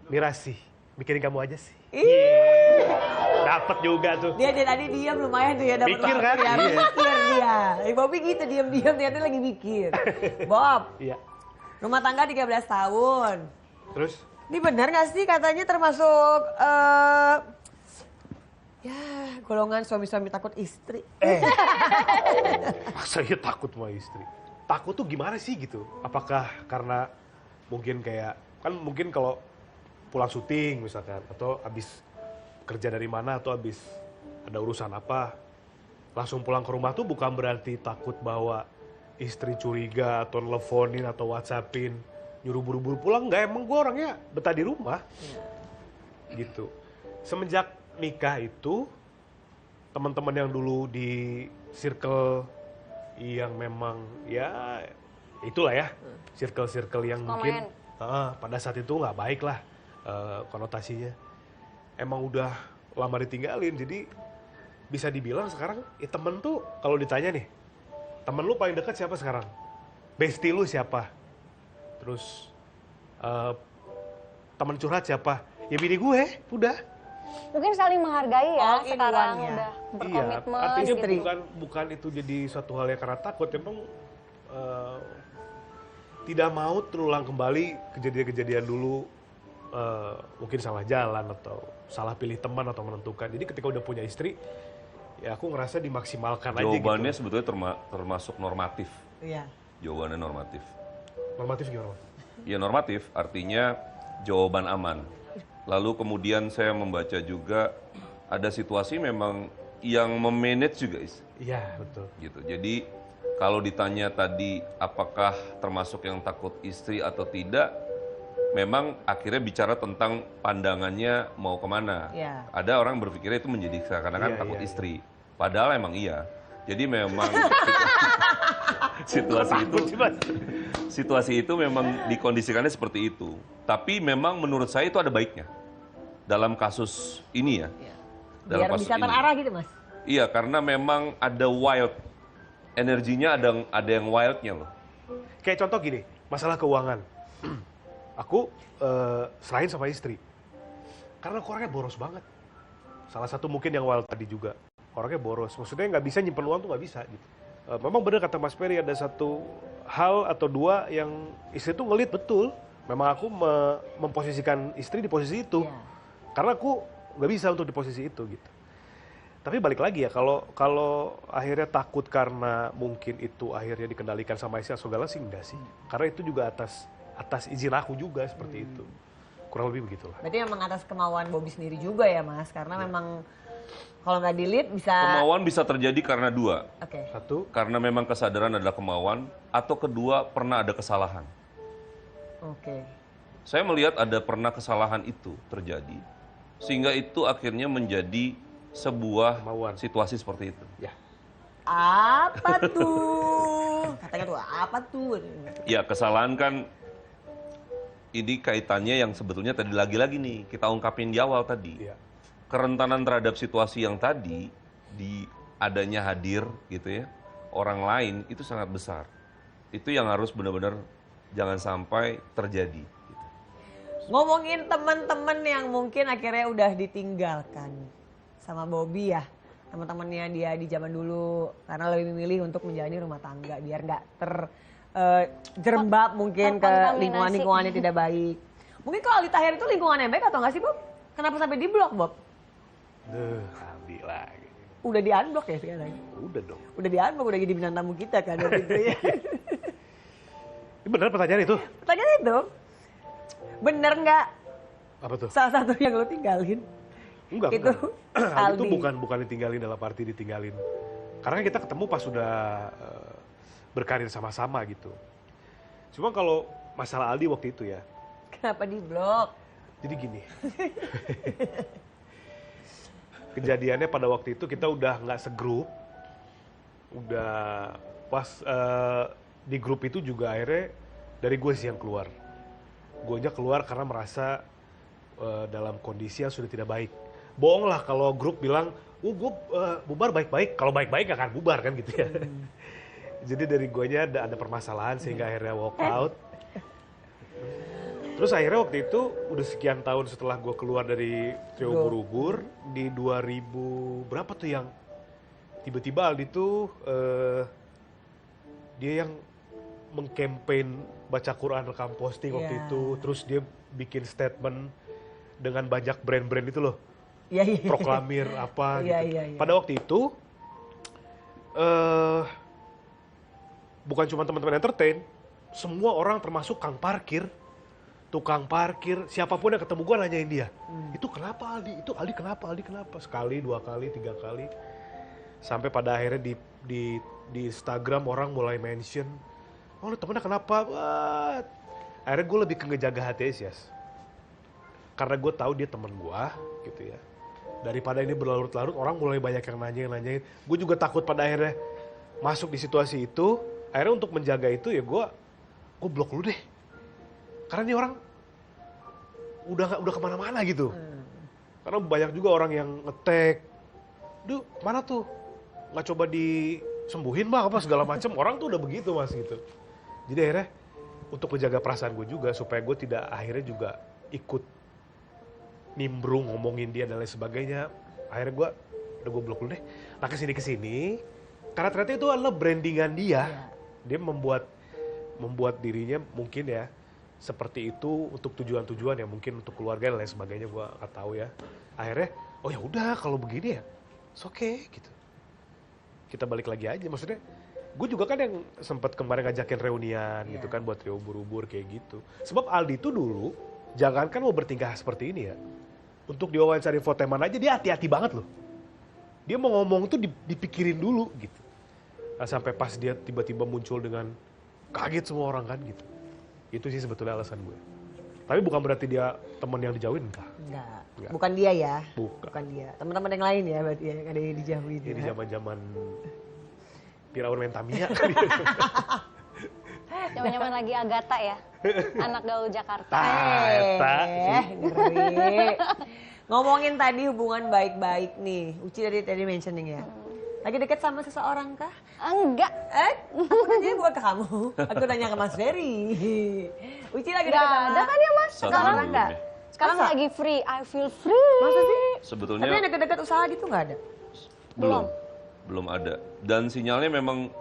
Mirasi, mikirin kamu aja sih. Ih, Dapat juga tuh. dia tadi diam lumayan tuh ya, dapat Mikir waktu kan? ya. Iya. Mikir dia. Bobby gitu diam-diam ternyata lagi mikir. Bob, Iya. rumah tangga 13 tahun. Terus? Ini benar nggak sih katanya termasuk ya golongan suami-suami takut istri? Saya takut sama istri. Takut tuh gimana sih gitu? Apakah karena mungkin kayak, kan mungkin kalau pulang syuting misalkan, atau habis kerja dari mana, atau habis ada urusan apa, langsung pulang ke rumah tuh bukan berarti takut bahwa istri curiga atau nelfonin atau whatsappin, nyuruh buru-buru pulang. Enggak, emang gue orangnya betah di rumah. Gitu. Semenjak nikah itu, teman-teman yang dulu di circle yang memang ya itulah ya, circle-circle yang mungkin pada saat itu nggak baik lah konotasinya. Emang udah lama ditinggalin, jadi bisa dibilang sekarang ya temen tuh kalau ditanya nih, temen lu paling dekat siapa sekarang? Bestie lu siapa? Terus temen curhat siapa? Ya bini gue, udah. Mungkin saling menghargai ya All in sekarang one ya. udah berkomitmen Iya, artinya gitu. bukan itu jadi suatu hal yang karena takut, memang tidak mau terulang kembali kejadian-kejadian dulu, mungkin salah jalan atau salah pilih teman atau menentukan. Jadi ketika udah punya istri, ya aku ngerasa dimaksimalkan aja gitu. Jawabannya sebetulnya termasuk normatif. Iya. Jawabannya normatif. Normatif gimana? Ya normatif artinya jawaban aman. Lalu kemudian saya membaca juga ada situasi memang yang memanage juga Iya, betul. gitu. Jadi kalau ditanya tadi apakah termasuk yang takut istri atau tidak, memang akhirnya bicara tentang pandangannya mau kemana. Iya. Ada orang berpikirnya itu menjadi seakan-akan Iya, takut iya, istri. Padahal emang iya. Jadi memang situasi itu memang dikondisikannya seperti itu. Tapi memang menurut saya itu ada baiknya dalam kasus ini ya. Dalam Biar kasus bisa ini. terarah gitu Mas. Iya, karena memang ada wild, energinya ada yang wildnya loh. Kayak contoh gini, masalah keuangan. Aku selain sama istri, karena aku orangnya boros banget. Salah satu mungkin yang wild tadi juga, orangnya boros. Maksudnya nggak bisa nyimpen uang tuh nggak bisa gitu. Memang benar kata Mas Peri, ada satu hal atau dua yang istri tuh ngelit betul. Memang aku memposisikan istri di posisi itu. Iya. Karena aku nggak bisa untuk di posisi itu gitu. Tapi balik lagi ya, kalau akhirnya takut karena mungkin itu akhirnya dikendalikan sama istri atau segala sih enggak sih. Karena itu juga atas izin aku juga seperti itu. Kurang lebih begitulah. Berarti memang atas kemauan Bobby sendiri juga ya Mas, karena memang kalau nggak di-lead bisa. Kemauan bisa terjadi karena dua. Oke. Satu, Karena memang kesadaran adalah kemauan, atau kedua pernah ada kesalahan. Oke. Saya melihat ada pernah kesalahan itu terjadi, sehingga itu akhirnya menjadi sebuah Kemauan. situasi seperti itu. ya. Apa tuh? Katanya tuh apa tuh? Ya kesalahan kan ini kaitannya yang sebetulnya tadi lagi-lagi nih kita ungkapin di awal tadi. Iya. Kerentanan terhadap situasi yang tadi di adanya hadir gitu ya orang lain itu sangat besar. Itu yang harus benar-benar jangan sampai terjadi. Gitu. Ngomongin teman-teman yang mungkin akhirnya udah ditinggalkan sama Bobby ya, teman-temannya dia di zaman dulu karena lebih memilih untuk menjalani rumah tangga biar nggak terjerembab mungkin ke Terkontaminasi. lingkungan-lingkungan yang tidak baik. Mungkin kalau Aldi Taher itu lingkungan yang baik atau nggak sih Bob? Kenapa sampai di blok Bob? Aldi lagi. Udah di unblock ya sekarang? Udah dong. Udah di unblock, udah jadi bintang tamu kita kan waktu itu ya. Ini benar pertanyaan itu? Pertanyaan itu, bener nggak Apa tuh? salah satu yang lo tinggalin? Enggak, Itu bukan. Aldi. Itu bukan ditinggalin dalam arti ditinggalin. Karena kita ketemu pas sudah berkarir sama-sama gitu. Cuma kalau masalah Aldi waktu itu ya, Kenapa di blok? jadi gini. Kejadiannya pada waktu itu kita udah nggak segrup. Udah pas di grup itu juga akhirnya dari gue sih yang keluar. Gue aja keluar karena merasa dalam kondisi yang sudah tidak baik. Bohong lah kalau grup bilang, gue bubar baik-baik. Kalau baik-baik gak akan bubar kan gitu ya. Jadi dari guanya ada permasalahan sehingga akhirnya walk out. Terus akhirnya waktu itu udah sekian tahun setelah gue keluar dari Trio Ubur-Ubur di 2000 berapa tuh yang tiba-tiba Aldi tuh dia yang mengkampanye baca Quran rekam posting waktu Iya. itu. Terus dia bikin statement dengan banyak brand-brand itu loh. Iya, iya. Proklamir apa Iya, gitu. iya, iya. Pada waktu itu bukan cuma teman-teman entertain, semua orang termasuk kang parkir, tukang parkir, siapapun yang ketemu gue nanyain dia. Itu kenapa Aldi? Itu Aldi kenapa? Aldi kenapa? Sekali, 2 kali, 3 kali. Sampai pada akhirnya di Instagram orang mulai mention, oh lu temennya kenapa? What? Akhirnya gue lebih ke ngejaga hati Yes. Karena gue tahu dia teman gue gitu ya. Daripada ini berlarut-larut, orang mulai banyak yang nanyain. Gue juga takut pada akhirnya masuk di situasi itu. Akhirnya untuk menjaga itu ya gue blok lu deh. Karena ini orang udah kemana-mana gitu. Karena banyak juga orang yang nge-tag, duh mana tuh, nggak coba disembuhin mah apa segala macem. Orang tuh udah begitu mas gitu. Jadi akhirnya untuk menjaga perasaan gue juga supaya gue tidak akhirnya juga ikut nimbrung ngomongin dia dan lain sebagainya. Akhirnya gue blok dulu deh. Nah kesini karena ternyata itu adalah brandingan dia. Dia membuat dirinya mungkin ya seperti itu untuk tujuan-tujuan ya, mungkin untuk keluarga dan lain sebagainya, gue nggak tahu ya. Akhirnya oh ya udah kalau begini ya it's okay gitu, kita balik lagi aja. Maksudnya gue juga kan yang sempat kemarin ngajakin reunian gitu kan buat trio ubur-ubur kayak gitu. Sebab Aldi tuh dulu jangankan mau bertingkah seperti ini ya, untuk diwawancara Infotainment aja dia hati-hati banget loh. Dia mau ngomong tuh dipikirin dulu gitu. Nah, sampai pas dia tiba-tiba muncul dengan kaget semua orang kan gitu. Itu sih sebetulnya alasan gue. Tapi bukan berarti dia teman yang dijauhin, enggak. Bukan dia ya. Bukan dia. Teman-teman yang lain ya berarti yang ada yang dijauhin. Ini zaman-zaman Firaun main Tamiya. Zaman-zaman lagi Agatha ya. Anak gaul Jakarta. Ngeri. Ngomongin tadi hubungan baik-baik nih. Uci tadi mentioning ya. Lagi deket sama seseorang kah? Enggak. Aku nanya bukan ke kamu. Aku nanya ke Mas Ferry. Uci lagi deket sama... Ada kan ya Mas? Sekarang enggak? Sekarang lagi free. I feel free. Masa sih? Sebetulnya Tapi yang deket-deket usaha gitu nggak ada? Belum ada. Dan sinyalnya memang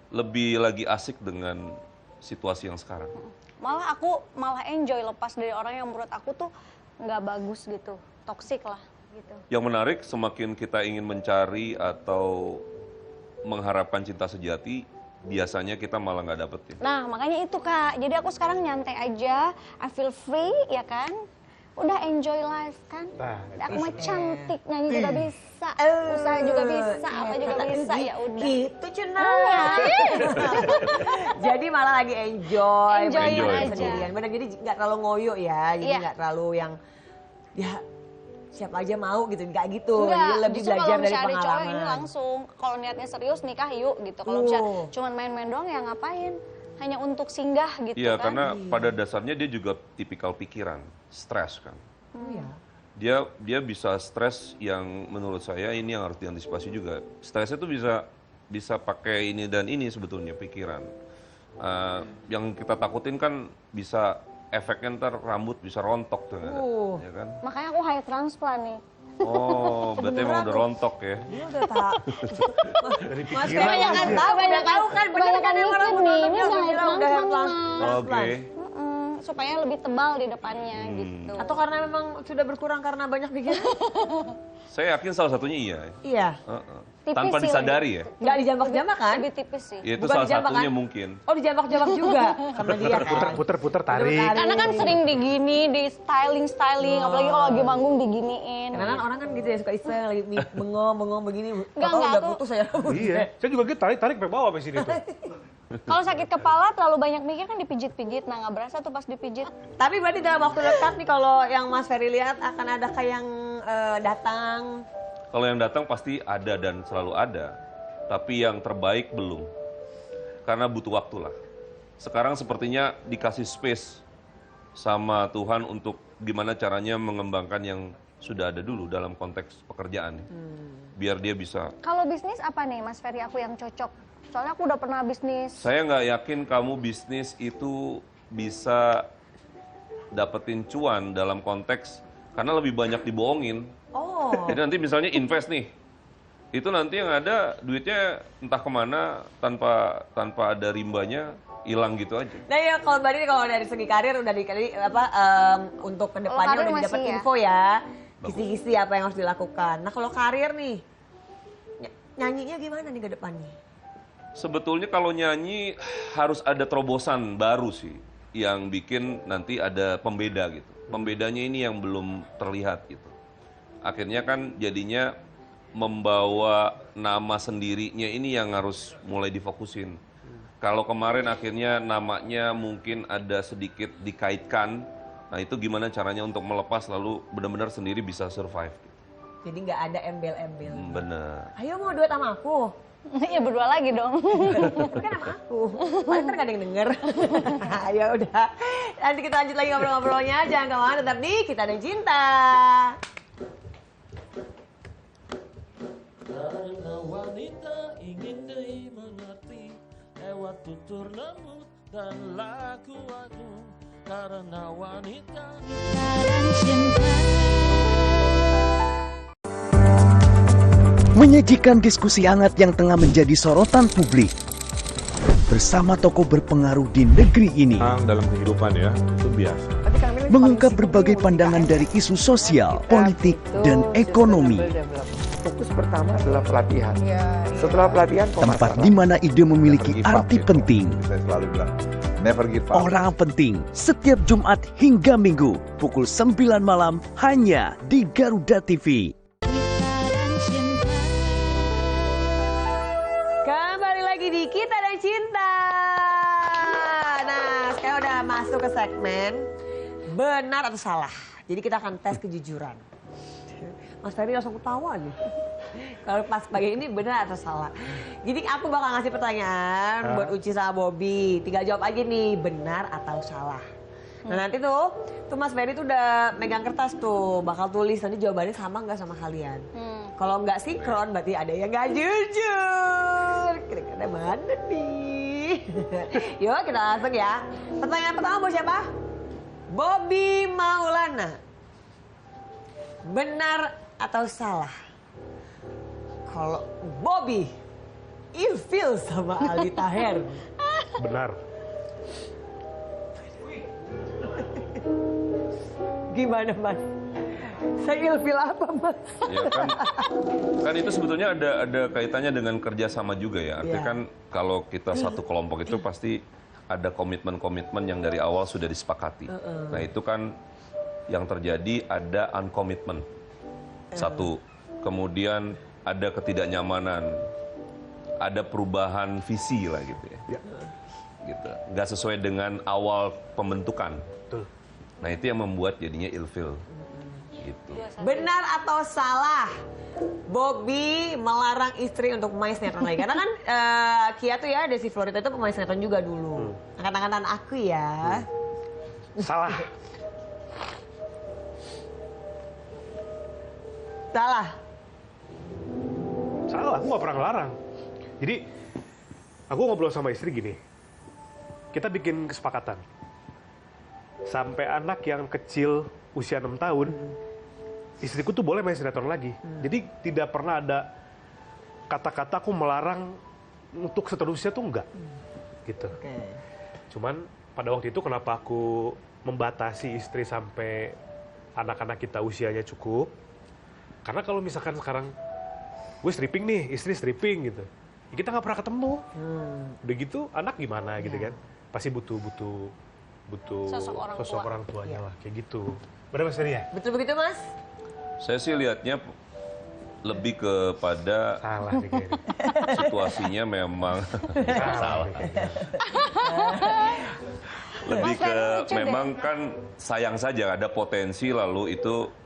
lebih lagi asik dengan situasi yang sekarang. Malah aku enjoy lepas dari orang yang menurut aku tuh nggak bagus gitu, toksik lah gitu. Yang menarik, semakin kita ingin mencari atau mengharapkan cinta sejati, biasanya kita malah nggak dapetin. Nah makanya itu Kak, jadi aku sekarang nyantai aja, I feel free ya kan, udah enjoy life kan. Aku mah cantik, nyanyi juga bisa, usaha juga bisa, apa juga bisa, ya udah. Gitu Cuna. Jadi malah lagi enjoy aja. sendirian. Benar, jadi nggak terlalu ngoyo ya, jadi nggak terlalu yang ya siapa aja mau gitu, nggak gitu. Enggak, Jadi lebih justru belajar kalau dari misalnya ada cowok ini pengalaman. langsung, kalau niatnya serius nikah yuk gitu. Kalau misalnya cuma main-main doang ya ngapain? Hanya untuk singgah gitu Iya, kan. karena pada dasarnya dia juga tipikal pikiran, stres kan. Dia bisa stres yang menurut saya ini yang harus diantisipasi juga. Stres itu bisa pakai ini dan ini sebetulnya pikiran. Yang kita takutin kan bisa efeknya ntar rambut bisa rontok tuh, ya kan? Makanya aku high transplant nih. Oh, berarti emang udah rontok ya? Ini udah tak. Dari Mas pikiran. Ferry jangan tahu, udah tahu kan, bener kan yang orang nih, ini udah udah transplant. Oke. Supaya lebih tebal di depannya gitu. Atau karena memang sudah berkurang karena banyak pikiran? Saya yakin salah satunya iya. Iya. Tipis Tanpa sih disadari ya? Nggak dijambak-jambak kan? Lebih tipis sih. Ya, itu Bukan salah dijambak, satunya kan? mungkin. Oh dijambak-jambak juga sama dia kan? Puter-puter tarik. Karena kan sering digini, di styling, apalagi kalau lagi manggung diginiin. Karena kan orang kan gitu ya suka iseng lagi bengong begini. Enggak, Tahu udah aku- putus saya. Iya, saya juga gitu tarik sampai bawah sampai sini tuh. Kalau sakit kepala terlalu banyak mikir kan dipijit-pijit, nah nggak berasa tuh pas dipijit. Tapi berarti dalam waktu dekat nih kalau yang Mas Ferry lihat akan ada kayak yang datang. Kalau yang datang pasti ada dan selalu ada. Tapi yang terbaik belum. Karena butuh waktu lah. Sekarang sepertinya dikasih space sama Tuhan untuk gimana caranya mengembangkan yang sudah ada dulu dalam konteks pekerjaan. Biar dia bisa. Kalau bisnis apa nih Mas Ferry aku yang cocok? Soalnya aku udah pernah bisnis. Saya nggak yakin kamu bisnis itu bisa dapetin cuan dalam konteks karena lebih banyak dibohongin. Oh. Jadi nanti misalnya invest nih, itu nanti yang ada duitnya entah kemana tanpa ada rimbanya, hilang gitu aja. Nah ya kalau berarti kalau dari segi karir udah untuk kedepannya karir udah masih dapat ya? info ya, kisi-kisi apa yang harus dilakukan. Nah kalau karir nih, nyanyinya gimana nih ke depannya? Sebetulnya kalau nyanyi harus ada terobosan baru sih, yang bikin nanti ada pembeda gitu. Pembedanya ini yang belum terlihat gitu. Akhirnya kan jadinya membawa nama sendirinya ini yang harus mulai difokusin. Kalau kemarin akhirnya namanya mungkin ada sedikit dikaitkan, nah itu gimana caranya untuk melepas lalu benar-benar sendiri bisa survive. Jadi nggak ada embel-embel. Bener. Ayo mau duet sama aku. Ya berdua lagi dong. Tapi kan sama aku. Paling ntar gak ada yang denger. Ya udah. Nanti kita lanjut lagi ngobrol-ngobrolnya. Jangan kemana, tetap di Kita dan Cinta. Karena wanita ingin dimengerti lewat tutur lembut dan laku aku. Karena wanita Dan cinta menyajikan diskusi hangat yang tengah menjadi sorotan publik. Bersama tokoh berpengaruh di negeri ini, dalam kehidupan ya, itu biasa. mengungkap berbagai pandangan dari isu sosial, politik, dan ekonomi. Fokus pertama adalah pelatihan. Setelah pelatihan, Tempat di mana ide memiliki arti penting. Saya selalu bilang, never give up. Orang penting setiap Jumat hingga Minggu pukul 9 malam hanya di Garuda TV. Kembali lagi di Kita dan Cinta. Nah, sekarang udah masuk ke segmen benar atau salah. Jadi kita akan tes kejujuran. Mas Ferry langsung ketawa nih. Kalau pas pagi ini benar atau salah. Jadi aku bakal ngasih pertanyaan buat Uci sama Bobby. Tinggal jawab aja nih, benar atau salah. Nah nanti tuh Mas Ferry tuh udah megang kertas tuh. Bakal tulis nanti jawabannya sama nggak sama kalian. Kalau nggak sinkron berarti ada yang nggak jujur. Kira-kira mana nih? Yuk kita langsung ya. Pertanyaan pertama buat siapa? Bobby Maulana. Benar atau salah? Kalau Bobby ilfil sama Aldi Taher. Benar. Gimana Mas? Saya ilfil apa Mas? Ya kan itu sebetulnya ada kaitannya dengan kerjasama juga ya. Artinya kan kalau kita satu kelompok itu pasti ada komitmen-komitmen yang dari awal sudah disepakati. Nah itu kan yang terjadi ada uncommitment. Satu, kemudian ada ketidaknyamanan, ada perubahan visi lah gitu ya. Gitu. Nggak sesuai dengan awal pembentukan. Betul. Nah itu yang membuat jadinya ilfil. Gitu. Benar atau salah? Bobby melarang istri untuk main sinetron lagi. Karena kan Kia tuh ya, Desi Florita itu pemain sinetron juga dulu. Angkat-angkatan aku ya. Salah. Salah. Salah, aku gak pernah ngelarang. Jadi, aku ngobrol sama istri gini. Kita bikin kesepakatan. Sampai anak yang kecil usia 6 tahun, istriku tuh boleh main sinetron lagi. Jadi tidak pernah ada kata-kata aku melarang untuk seterusnya tuh enggak. Gitu. Cuman pada waktu itu kenapa aku membatasi istri sampai anak-anak kita usianya cukup. Karena kalau misalkan sekarang gue stripping nih, istri stripping gitu. Ya kita nggak pernah ketemu. Udah gitu anak gimana gitu kan. Pasti butuh sosok orang tuanya lah kayak gitu. Benar Mas Ferry ya? Betul begitu Mas? Saya sih lihatnya lebih kepada Salah nih kayaknya. situasinya memang Salah. lebih ke memang kan sayang saja ada potensi lalu itu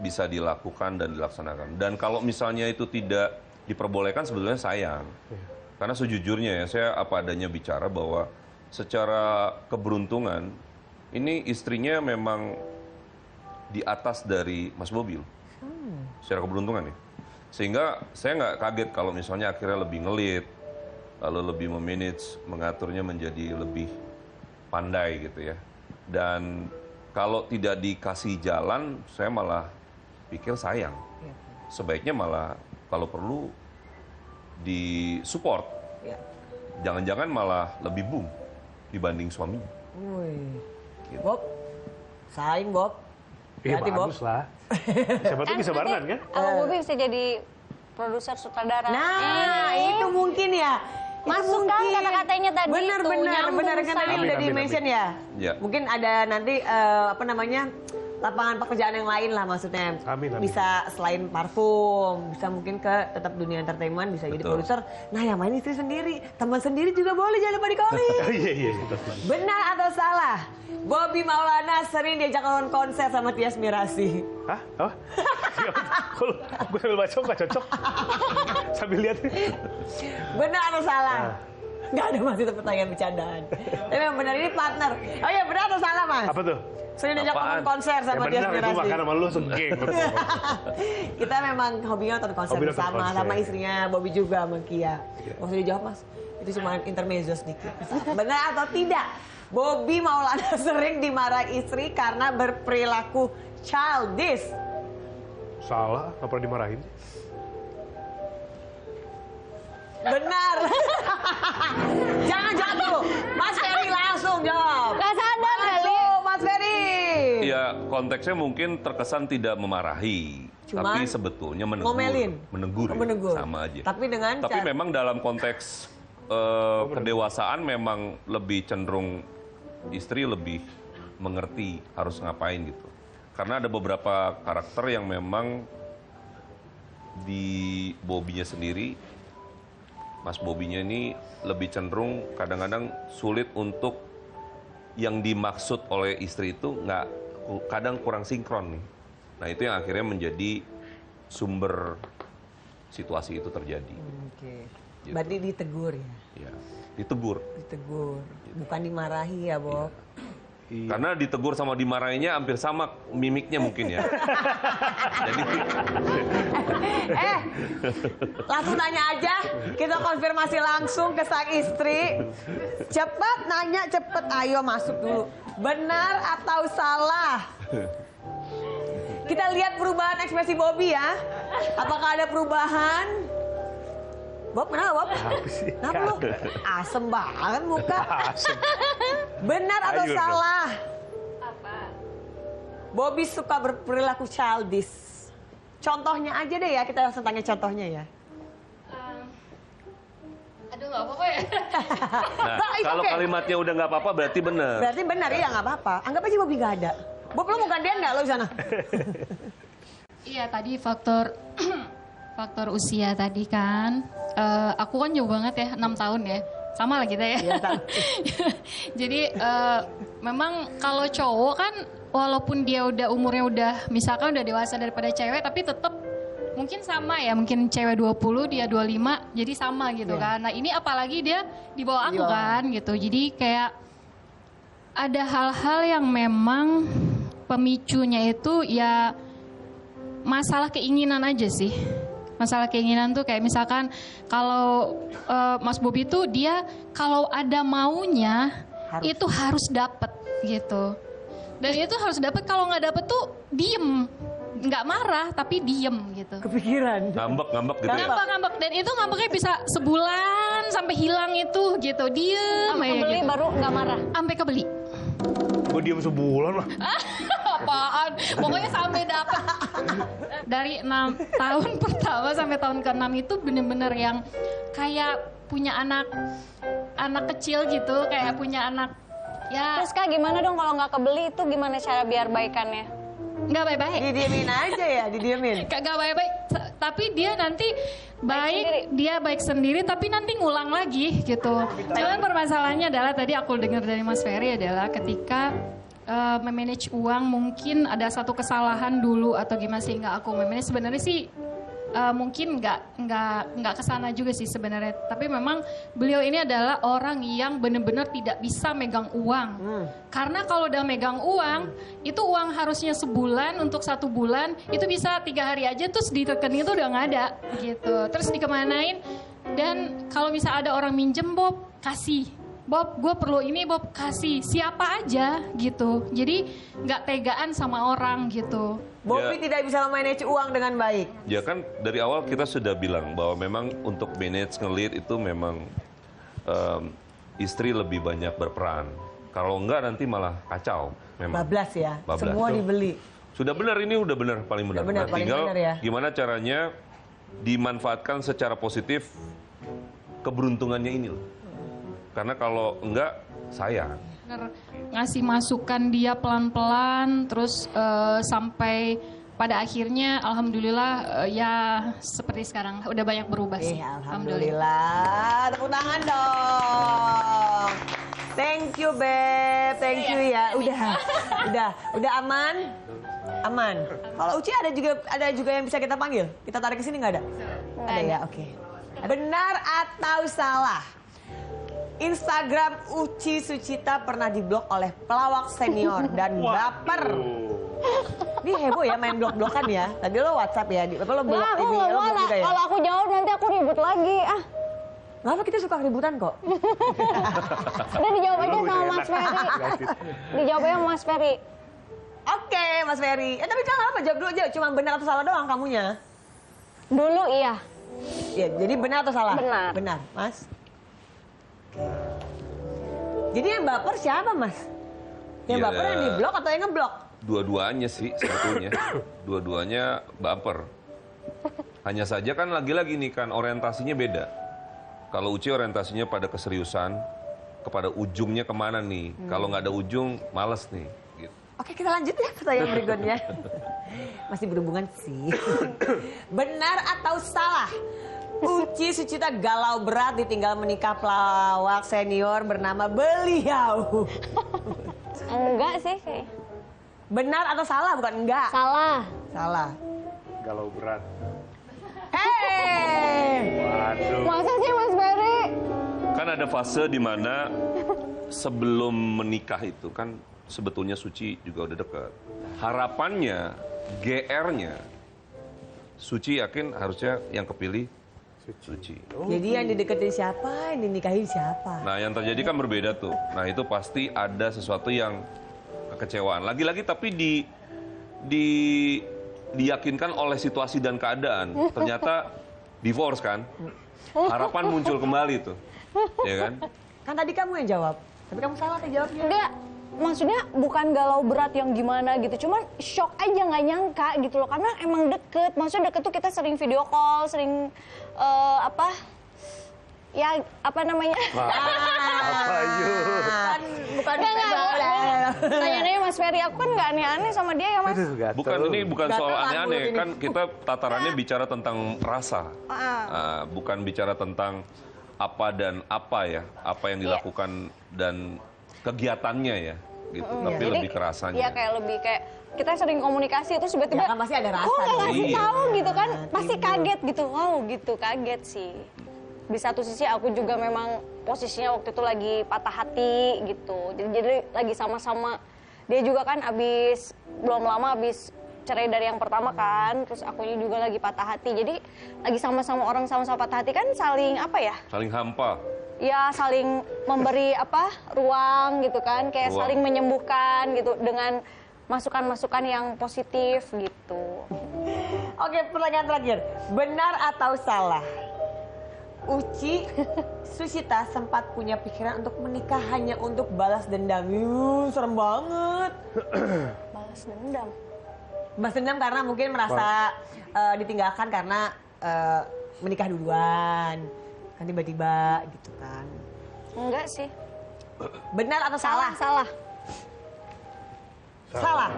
bisa dilakukan dan dilaksanakan. Dan kalau misalnya itu tidak diperbolehkan sebetulnya sayang. Karena sejujurnya ya saya apa adanya bicara bahwa secara keberuntungan ini istrinya memang di atas dari Mas Bobby. Secara keberuntungan ya. Sehingga saya nggak kaget kalau misalnya akhirnya lebih ngelit, lalu lebih memanage, mengaturnya menjadi lebih pandai gitu ya. Dan kalau tidak dikasih jalan, saya malah pikir sayang. Sebaiknya malah kalau perlu disupport. Jangan-jangan malah lebih boom dibanding suaminya. Gitu. Bob, saing Bob. Hati Bagus lah. Siapa tuh bisa barengan kan? Kalau Bobby bisa jadi produser sutradara. Nah, itu mungkin ya. Masuk kan kata-katanya tadi bener kan tadi udah di-mention ya. Mungkin ada nanti lapangan pekerjaan yang lain lah maksudnya. Bisa selain parfum, bisa mungkin ke tetap dunia entertainment, bisa jadi produser. Nah yang main istri sendiri, teman sendiri juga boleh, jangan lupa di-calling. Iya. Benar atau salah? Bobby Maulana sering diajak nonton konser sama Tias Mirasih. Hah? Apa? Kalau gue sambil baca nggak cocok. Sambil lihat. Benar atau salah? Nggak ada Mas, itu pertanyaan bercandaan. Tapi yang benar ini partner. Oh iya, benar atau salah Mas? Apa tuh? Sering diajak nonton konser sama Tias Mirasih. Itu makan sama lu segeng. Kita memang hobinya nonton konser bersama, sama istrinya Bobby juga sama Kia. Nggak usah dijawab Mas, itu cuma intermezzo sedikit. Benar atau tidak? Bobby Maulana sering dimarahi istri karena berperilaku childish. Salah, nggak pernah dimarahin. Benar. Jangan jawab dulu. Mas Ferry langsung jawab. Gak sadar kali. Langsung, Mas Ferry. Ya, konteksnya mungkin terkesan tidak memarahi. Cuman tapi sebetulnya menegur. ngomelin. Menegur. Oh, menegur. Sama aja. Tapi dengan Tapi memang dalam konteks kedewasaan memang lebih cenderung istri lebih mengerti harus ngapain gitu. Karena ada beberapa karakter yang memang di Bobinya sendiri, Mas Bobinya ini lebih cenderung kadang-kadang sulit untuk yang dimaksud oleh istri itu kadang kurang sinkron nih. Nah itu yang akhirnya menjadi sumber situasi itu terjadi. Oke. Gitu. Berarti ditegur ya? Ya, ditegur. Ditegur, bukan dimarahi ya, Bob? Iya. Karena ditegur sama dimarahinya hampir sama mimiknya mungkin ya. Jadi Langsung tanya aja, kita konfirmasi langsung ke sang istri. Cepet nanya, cepet, ayo masuk dulu. Benar atau salah? Kita lihat perubahan ekspresi Bobby ya. Apakah ada perubahan? Bob, kenapa Bob? Kenapa lu? Asem banget muka. Benar atau Ayo, salah? Bobby suka berperilaku childish. Contohnya aja deh ya, kita langsung tanya contohnya ya. Aduh nggak apa-apa ya. Nah, kalau kalimatnya udah nggak apa-apa berarti benar. Berarti benar ya, nggak apa-apa. Anggap aja Bobby nggak ada. Bob, lo mau gantian nggak lo di sana? Iya tadi faktor usia tadi kan. Aku kan jauh banget ya, 6 tahun ya. Sama lah kita ya. Iya, Jadi memang kalau cowok kan walaupun dia udah umurnya udah misalkan udah dewasa daripada cewek tapi tetap mungkin sama ya, mungkin cewek 20 dia 25 jadi sama gitu kan. Nah ini apalagi dia di bawah aku kan gitu. Jadi kayak ada hal-hal yang memang pemicunya itu ya masalah keinginan aja sih. Masalah keinginan tuh kayak misalkan kalau Mas Bobi tuh dia kalau ada maunya itu harus dapet gitu. Dan itu harus dapet, kalau nggak dapet tuh diem. Nggak marah tapi diem gitu. Kepikiran. Ngambek gitu ya. Ngambek dan itu ngambeknya bisa sebulan sampai hilang itu gitu. Diem Sampai aja kebeli gitu. baru nggak marah. Sampai kebeli. Gue diem sebulan lah. Apaan? Pokoknya sampai dapat. Dari 6 tahun pertama sampai tahun ke-6 itu bener-bener yang kayak punya anak kecil gitu, kayak punya anak ya. Terus Kak gimana dong kalau nggak kebeli itu gimana cara biar baikannya? Nggak baik-baik. Didiemin aja ya, didiemin. Nggak baik-baik, tapi dia nanti baik sendiri tapi nanti ngulang lagi gitu. Cuman permasalahannya adalah tadi aku dengar dari Mas Ferry adalah ketika memanage uang mungkin ada satu kesalahan dulu atau gimana sehingga aku memanage. Sebenarnya sih mungkin nggak kesana juga sih sebenarnya. Tapi memang beliau ini adalah orang yang benar-benar tidak bisa megang uang. Karena kalau udah megang uang, itu uang harusnya sebulan untuk 1 bulan itu bisa 3 hari aja terus di rekening itu udah nggak ada gitu. Terus dikemanain? Dan kalau misal ada orang minjem, Bob kasih. Bob, gue perlu ini, Bob kasih siapa aja gitu. Jadi nggak tegaan sama orang gitu. Bobby tidak bisa memanage uang dengan baik. Ya kan dari awal kita sudah bilang bahwa memang untuk manage nge-lead itu memang istri lebih banyak berperan. Kalau enggak nanti malah kacau. Memang. Bablas ya, Bablas. semua dibeli. Sudah benar, ini udah benar, paling benar. Benar, Nah, paling tinggal benar ya. gimana caranya dimanfaatkan secara positif keberuntungannya ini loh. Karena kalau enggak, sayang. Ngasih masukan dia pelan-pelan, terus sampai pada akhirnya alhamdulillah ya seperti sekarang udah banyak berubah sih. Alhamdulillah. Tepuk tangan dong. Thank you, Beb. Thank you ya. Udah aman? Aman. Kalau Uci ada juga yang bisa kita panggil? Kita tarik ke sini nggak ada? Ada ya, oke. Benar atau salah? Instagram Uci Sucita pernah diblok oleh pelawak senior dan baper. Ini heboh ya main blok-blokan ya. Tadi lo WhatsApp ya, lo blok Aku ini, nggak lo mau blok juga ya. Kalau aku jawab nanti aku ribut lagi. Nggak apa, kita suka keributan kok. Udah dijawab aja sama Mas Ferry. Dijawab aja sama Mas Ferry. Oke, Mas Ferry. Tapi jangan apa, jawab dulu aja. Cuma benar atau salah doang kamunya. Dulu iya. Ya, jadi benar atau salah? Benar. Benar, Mas. Oke. Jadi yang baper siapa, Mas? Yang Ya, baper yang di-blok atau yang ngeblok? Dua-duanya sih sebetulnya. Dua-duanya baper. Hanya saja kan lagi-lagi nih kan orientasinya beda. Kalau Uci orientasinya pada keseriusan, kepada ujungnya kemana nih. Kalau nggak ada ujung, males nih. Gitu. Oke, kita lanjut ya pertanyaan berikutnya. Masih berhubungan sih. Benar atau salah? Uci Sucita galau berat ditinggal menikah pelawak senior bernama beliau. Enggak sih kayak. Benar atau salah? Bukan enggak. Salah. Salah. Galau berat. Waduh. Masa sih Mas Ferry? Kan ada fase di mana sebelum menikah itu kan sebetulnya Suci juga udah dekat. Harapannya, GR-nya, Suci yakin harusnya yang kepilih Suci. Jadi yang dideketin siapa, yang dinikahin siapa? Nah yang terjadi kan berbeda tuh. Nah itu pasti ada sesuatu yang kekecewaan. Lagi-lagi tapi diyakinkan oleh situasi dan keadaan. Ternyata divorce kan. Harapan muncul kembali tuh. Ya kan? Kan tadi kamu yang jawab. Tapi kamu salah sih jawabnya. Enggak, maksudnya bukan galau berat yang gimana gitu. Cuman shock aja nggak nyangka gitu loh. Karena emang deket. Maksudnya deket tuh kita sering video call, sering ya apa namanya? Apa yuk? Kan bukan Tanya-tanya Mas Ferry, aku kan nggak aneh-aneh sama dia ya Mas. Bukan soal aneh-aneh, kan kita tatarannya bicara tentang rasa. Bukan bicara tentang apa dan apa ya, apa yang dilakukan dan kegiatannya ya, gitu. Tapi Jadi, lebih ke rasanya. Iya kayak lebih kayak kita sering komunikasi terus tiba-tiba Ya kan pasti ada rasa. kok nggak ngasih Iya. tahu gitu kan, pasti kaget gitu. Wow gitu, kaget sih. Di satu sisi aku juga memang posisinya waktu itu lagi patah hati gitu. Jadi lagi sama-sama, dia juga kan belum lama abis cerai dari yang pertama kan, terus akunya juga lagi patah hati. Jadi lagi sama-sama orang sama-sama patah hati kan saling apa ya? Saling hampa. Ya saling memberi ruang gitu kan, kayak Ruang. saling menyembuhkan gitu dengan masukan-masukan yang positif gitu. Oke, pertanyaan terakhir. Benar atau salah? Uci Sucita sempat punya pikiran untuk menikah hanya untuk balas dendam. Serem banget. Balas dendam. Balas dendam karena mungkin merasa ditinggalkan karena menikah duluan. Kan tiba-tiba gitu kan. Enggak sih. Benar atau salah? Salah. Salah.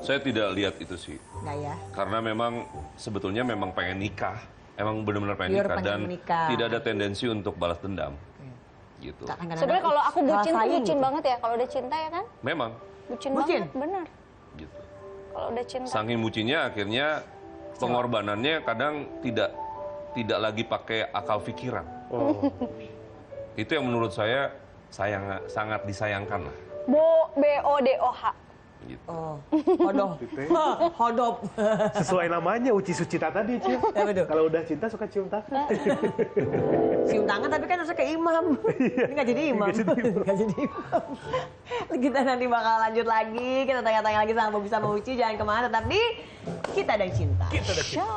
Saya tidak lihat itu sih. Enggak ya. Karena memang sebetulnya memang pengen nikah. Emang benar-benar pengen Pure nikah pengen dan menikah. tidak ada tendensi untuk balas dendam. Gitu. Sebenarnya kalau aku bucin tuh bucin gitu. banget ya. Kalau udah cinta ya kan? Memang Bucin Bucin? banget, benar. gitu. Kalau udah cinta. Saking bucinnya akhirnya pengorbanannya kadang tidak lagi pakai akal pikiran. Itu yang menurut saya sangat disayangkan lah. BODOH. Gitu. Oh, hodoh. Hodop. Sesuai namanya Uci Sucita tadi, Ci. Ya, betul. Kalau udah cinta suka cium tangan. Cium tangan tapi kan harusnya ke imam. Ini nggak jadi imam. Nggak jadi imam. Kita nanti bakal lanjut lagi. Kita tanya-tanya lagi sama Bobby sama Uci. Jangan kemana, tetap di Kita dan Cinta. Kita dan cinta.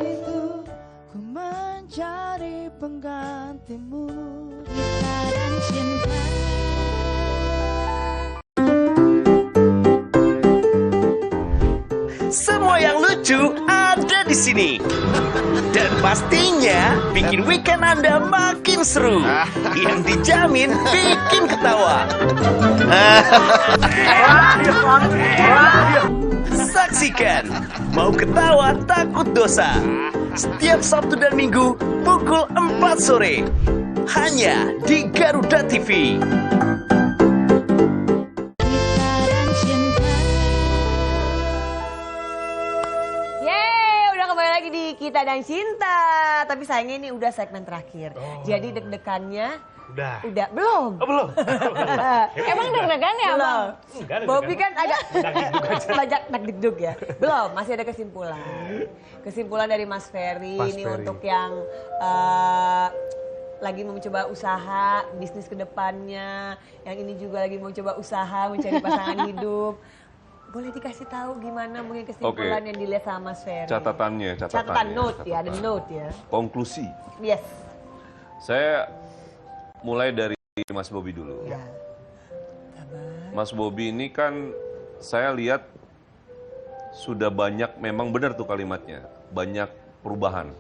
Itu ku mencari penggantimu. Kita dan cinta. Semua yang lucu ada di sini. Dan pastinya bikin weekend Anda makin seru. Yang dijamin bikin ketawa. Saksikan Mau Ketawa Takut Dosa setiap Sabtu dan Minggu pukul 4 sore hanya di Garuda TV. Kita dan Cinta. Tapi sayangnya ini udah segmen terakhir. Jadi deg-degannya udah belum. Oh, belum. Emang deg-degan ya, Bang? Bobby kan agak banyak deg-deg ya. Belum, masih ada kesimpulan. Kesimpulan dari Mas Ferry ini untuk yang lagi mau mencoba usaha bisnis ke depannya, yang ini juga lagi mau coba usaha mencari pasangan hidup. Boleh dikasih tahu gimana mungkin kesimpulan yang dilihat sama Mas Ferry? Catatannya. Catatan note ya, ada note ya. Konklusi. Yes. Saya mulai dari Mas Bobi dulu. Ya. Mas Bobi ini kan saya lihat sudah banyak, memang benar tuh kalimatnya, banyak perubahan.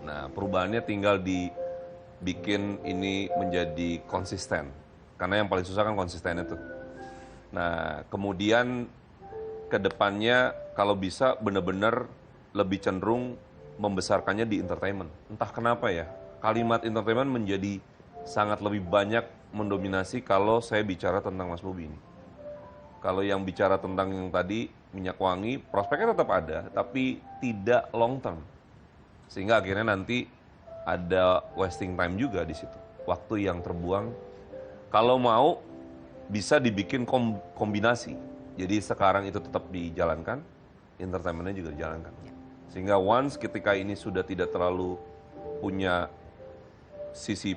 Nah, perubahannya tinggal dibikin ini menjadi konsisten. Karena yang paling susah kan konsistennya tuh. Nah, kemudian ke depannya kalau bisa benar-benar lebih cenderung membesarkannya di entertainment. Entah kenapa ya, kalimat entertainment menjadi sangat lebih banyak mendominasi kalau saya bicara tentang Mas Bobi ini. Kalau yang bicara tentang yang tadi, minyak wangi, prospeknya tetap ada, tapi tidak long term. Sehingga akhirnya nanti ada wasting time juga di situ. Waktu yang terbuang. Kalau mau, bisa dibikin kombinasi. Jadi sekarang itu tetap dijalankan, entertainment-nya juga dijalankan. Sehingga once ketika ini sudah tidak terlalu punya sisi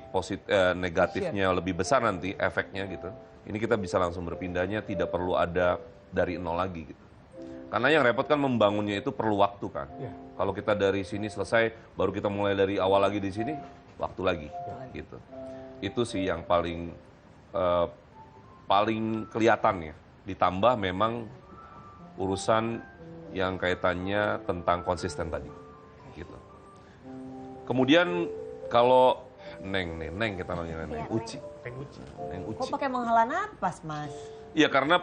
negatifnya lebih besar nanti, efeknya gitu. Ini kita bisa langsung berpindahnya, tidak perlu ada dari nol lagi gitu. Karena yang repot kan membangunnya itu perlu waktu kan. Kalau kita dari sini selesai, baru kita mulai dari awal lagi di sini, waktu lagi gitu. Itu sih yang paling kelihatan ya. Ditambah memang urusan yang kaitannya tentang konsisten tadi. Gitu. Kemudian kalau Neng kita namanya Neng Uci. Neng Uci. Kok pakai menghela napas, Mas? Iya, karena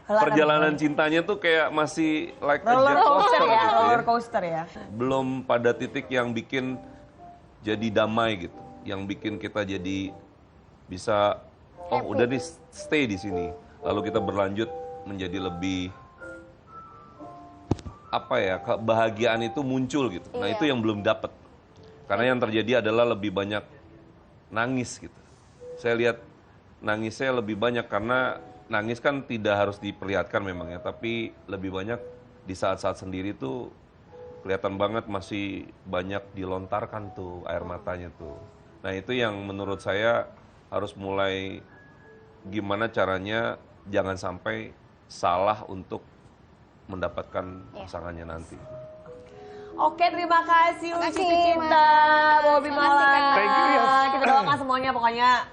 perjalanan cintanya tuh kayak masih like roller coaster gitu ya. Roller coaster ya. Belum pada titik yang bikin jadi damai gitu. Yang bikin kita jadi bisa, oh udah nih stay di sini. Lalu kita berlanjut menjadi lebih, apa ya, kebahagiaan itu muncul gitu. Nah itu yang belum dapat. Karena yang terjadi adalah lebih banyak nangis gitu. Saya lihat nangisnya lebih banyak karena nangis kan tidak harus diperlihatkan memang ya. Tapi lebih banyak di saat-saat sendiri tuh kelihatan banget masih banyak dilontarkan tuh air matanya tuh. Nah itu yang menurut saya harus mulai gimana caranya jangan sampai salah untuk mendapatkan pasangannya nanti. Oke, terima kasih Uci Cinta, Bobi Malang. Kita doakan semuanya pokoknya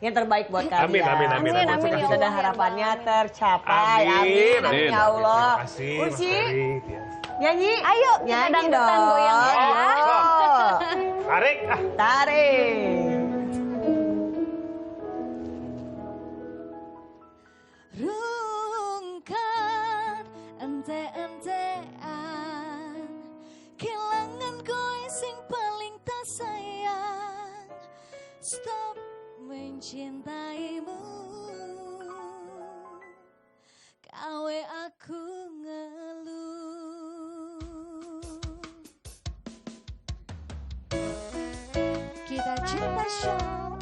yang terbaik buat kalian. Amin. Kita dan harapannya tercapai. Amin. Ya Allah. Uci, nyanyi. Ayo, nyanyi dong. Goyang ya. Tarik. Rungkat ente-entean kehilangan kowe sing paling tak sayang. Stop mencintaimu, kawe aku ngeluh. Kita cinta show.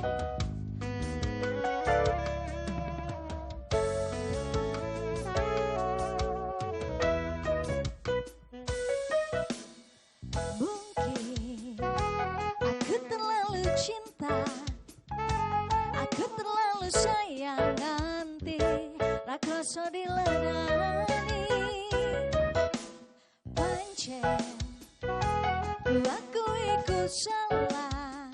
Mungkin aku terlalu cinta, aku terlalu sayang nanti rakrasa dilerani. Pancen aku ikut salah,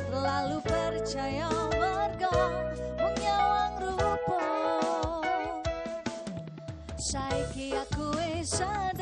terlalu percaya warga menyawang rupa. Saiki aku sadar